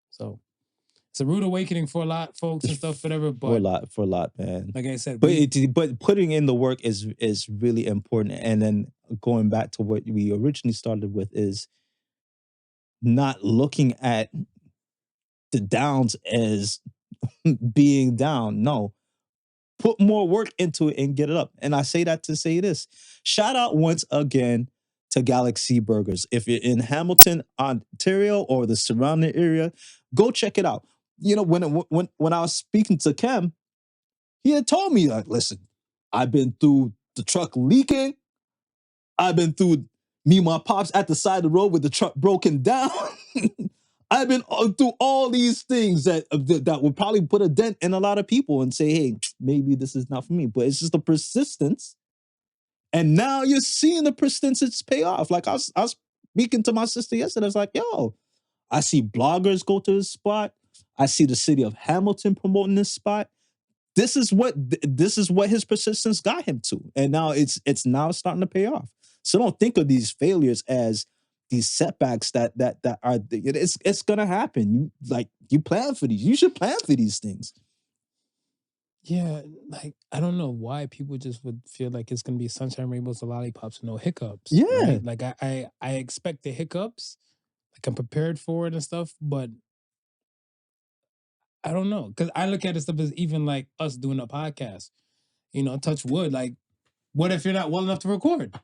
So it's a rude awakening for a lot of folks and stuff, whatever. But for a lot, man. Like I said, but putting in the work is really important. And then going back to what we originally started with is not looking at the downs as being down. No. Put more work into it and get it up. And I say that to say this. Shout out once again to Galaxy Burgers. If you're in Hamilton, Ontario, or the surrounding area, go check it out. You know, when I was speaking to Kem, he had told me, like, listen, I've been through the truck leaking. I've been through me and my pops at the side of the road with the truck broken down. I've been through all these things that would probably put a dent in a lot of people and say, hey, maybe this is not for me. But it's just the persistence. And now you're seeing the persistence pay off. Like I was speaking to my sister yesterday. I was like, yo, I see bloggers go to this spot. I see the city of Hamilton promoting this spot. This is what his persistence got him to. And now it's now starting to pay off. So don't think of these failures as these setbacks that are it's gonna happen. You plan for these. You should plan for these things. Yeah, like I don't know why people just would feel like it's gonna be sunshine, rainbows, and lollipops, no hiccups. Yeah, right? Like I expect the hiccups, like I'm prepared for it and stuff, but I don't know because I look at it stuff as even like us doing a podcast. You know, touch wood. Like, what if you're not well enough to record?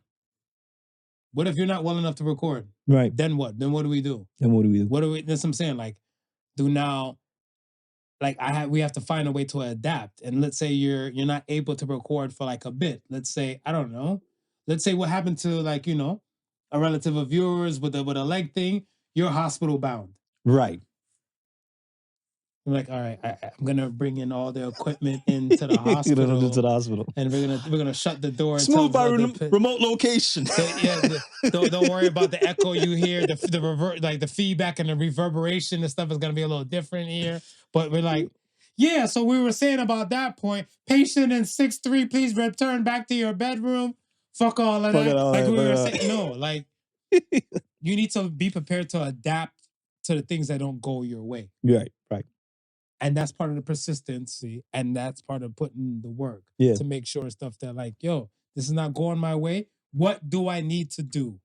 What if you're not well enough to record? Right. Then what? Then what do we do? Then what do we do? That's what I'm saying. Like, do now like we have to find a way to adapt. And let's say you're not able to record for like a bit. Let's say, I don't know. Let's say what happened to like, a relative of yours with a leg thing, you're hospital bound. Right. I'm like, all right, I'm gonna bring in all the equipment into the hospital. Into the hospital. And we're gonna shut the door. Smooth by remote location. Don't worry about the echo you hear, the revert, like the feedback and the reverberation and stuff is gonna be a little different here. But we're like, yeah. So we were saying about that point, patient in 6-3, please return back to your bedroom. Fuck all of that. Like we were saying, no, like you need to be prepared to adapt to the things that don't go your way. Right. And that's part of the persistency, and that's part of putting the work to make sure stuff that like, yo, this is not going my way. What do I need to do?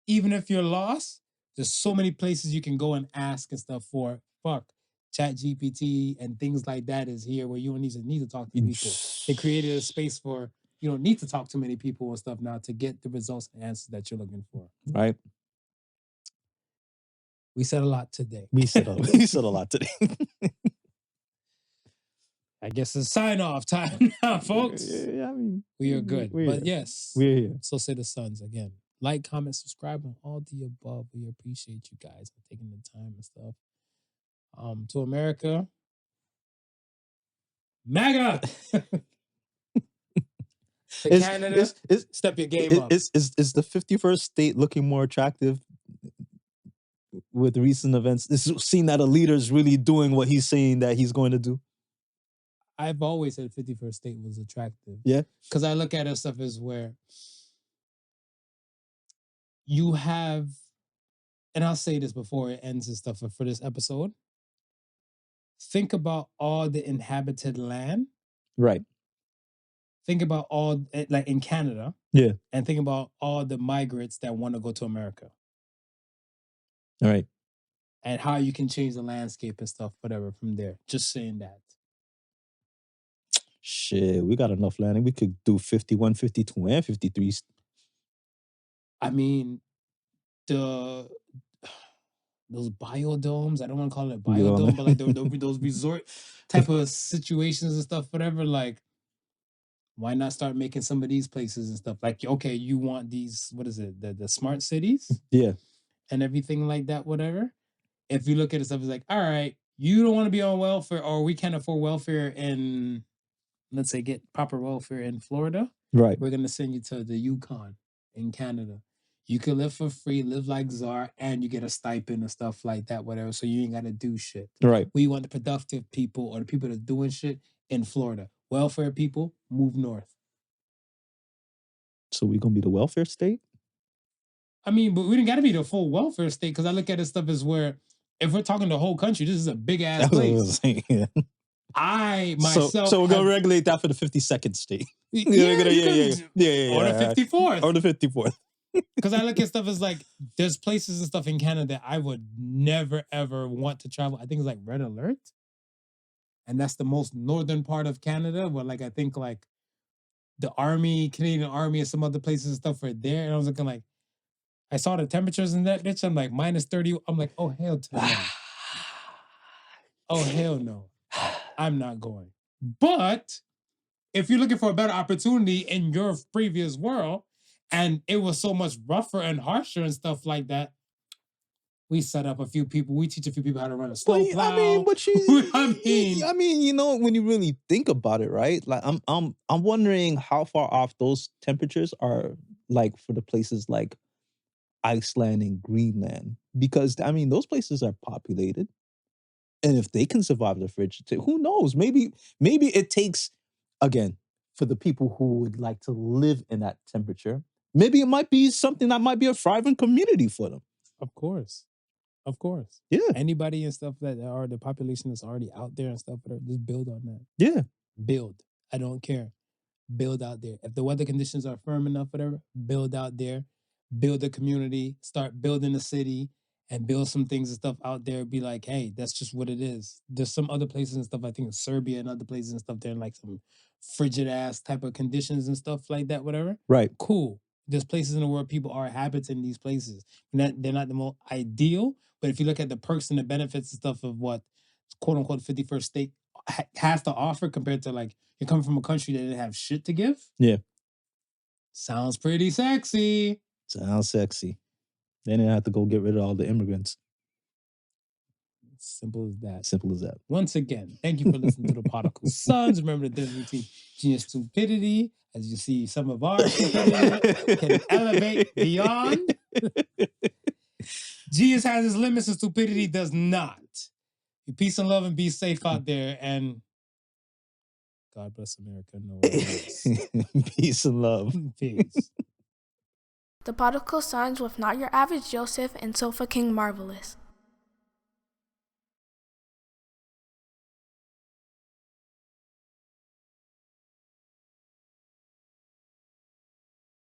Even if you're lost, there's so many places you can go and ask and stuff for. Fuck, ChatGPT and things like that is here where you don't need to talk to people. They created a space for you don't need to talk to many people and stuff now to get the results and answers that you're looking for. Right. We said a lot today. We said a lot today. I guess it's sign off time now, folks. Yeah, I mean, we are good. But yes, we're here. So say the sons again. Like, comment, subscribe, and all the above. We appreciate you guys for taking the time and stuff. To America, MAGA. To Canada, step your game up. Is the 51st state looking more attractive with recent events? Is seeing that a leader is really doing what he's saying that he's going to do? I've always said 51st state was attractive. Yeah. Because I look at it stuff as where you have, and I'll say this before it ends and stuff for this episode. Think about all the inhabited land. Right. Think about all, like in Canada. Yeah. And think about all the migrants that want to go to America. All right. And how you can change the landscape and stuff, whatever, from there. Just saying that. Shit, we got enough land. We could do 51, 52, and 53. I mean, those biodomes, I don't want to call it a biodome, but like those resort type of situations and stuff, whatever, like, why not start making some of these places and stuff? Like, okay, you want these, what is it, the smart cities? Yeah. And everything like that, whatever. If you look at it, stuff, it's like, all right, you don't want to be on welfare, or we can't afford welfare in, let's say, get proper welfare in Florida. Right. We're going to send you to the Yukon in Canada. You can live for free, live like czar, and you get a stipend and stuff like that, whatever. So you ain't got to do shit. Right. We want the productive people or the people that are doing shit in Florida. Welfare people, move north. So we going to be the welfare state? I mean, but we didn't got to be the full welfare state, because I look at this stuff as where, if we're talking the whole country, this is a big ass place. Yeah. I myself. So we're going to regulate that for the 52nd state. Yeah. Or the 54th. Or the 54th. Because I look at stuff as like, there's places and stuff in Canada I would never, ever want to travel. I think it's like Red Alert. And that's the most northern part of Canada, where like, I think like the Army, Canadian Army, and some other places and stuff are there. And I was looking like, I saw the temperatures in that bitch. I'm like, -30. I'm like, oh, hell to no. Oh, hell no. I'm not going. But if you're looking for a better opportunity in your previous world, and it was so much rougher and harsher and stuff like that, we set up a few people. We teach a few people how to run a snowplow. I mean, you know, when you really think about it, right? Like, I'm wondering how far off those temperatures are, like, for the places like Iceland and Greenland, because I mean, those places are populated, and if they can survive the frigid, who knows? Maybe it takes, again, for the people who would like to live in that temperature. Maybe it might be something that might be a thriving community for them. Of course. Yeah. Anybody and stuff that are the population that's already out there and stuff, just build on that. Yeah. Build. I don't care. Build out there. If the weather conditions are firm enough, whatever, build out there. Build a community. Start building a city and build some things and stuff out there. Be like, hey, that's just what it is. There's some other places and stuff, I think in Serbia and other places and stuff, they're in like some frigid ass type of conditions and stuff like that, whatever. Right. Cool. There's places in the world people are inhabiting these places. They're not the most ideal, but if you look at the perks and the benefits and stuff of what quote unquote 51st state has to offer compared to like you're coming from a country that didn't have shit to give. Yeah. Sounds pretty sexy. Sounds sexy. Then they have to go get rid of all the immigrants. Simple as that. Simple as that. Once again, thank you for listening to the Podical Sons. Remember the difference between genius stupidity. As you see, some of our stupidity can elevate beyond. Genius has its limits and stupidity does not. Peace and love and be safe out there. And God bless America. Peace and love. Peace. The Podical Sons with Not Your Average Joseph and Sofa King Marvelous.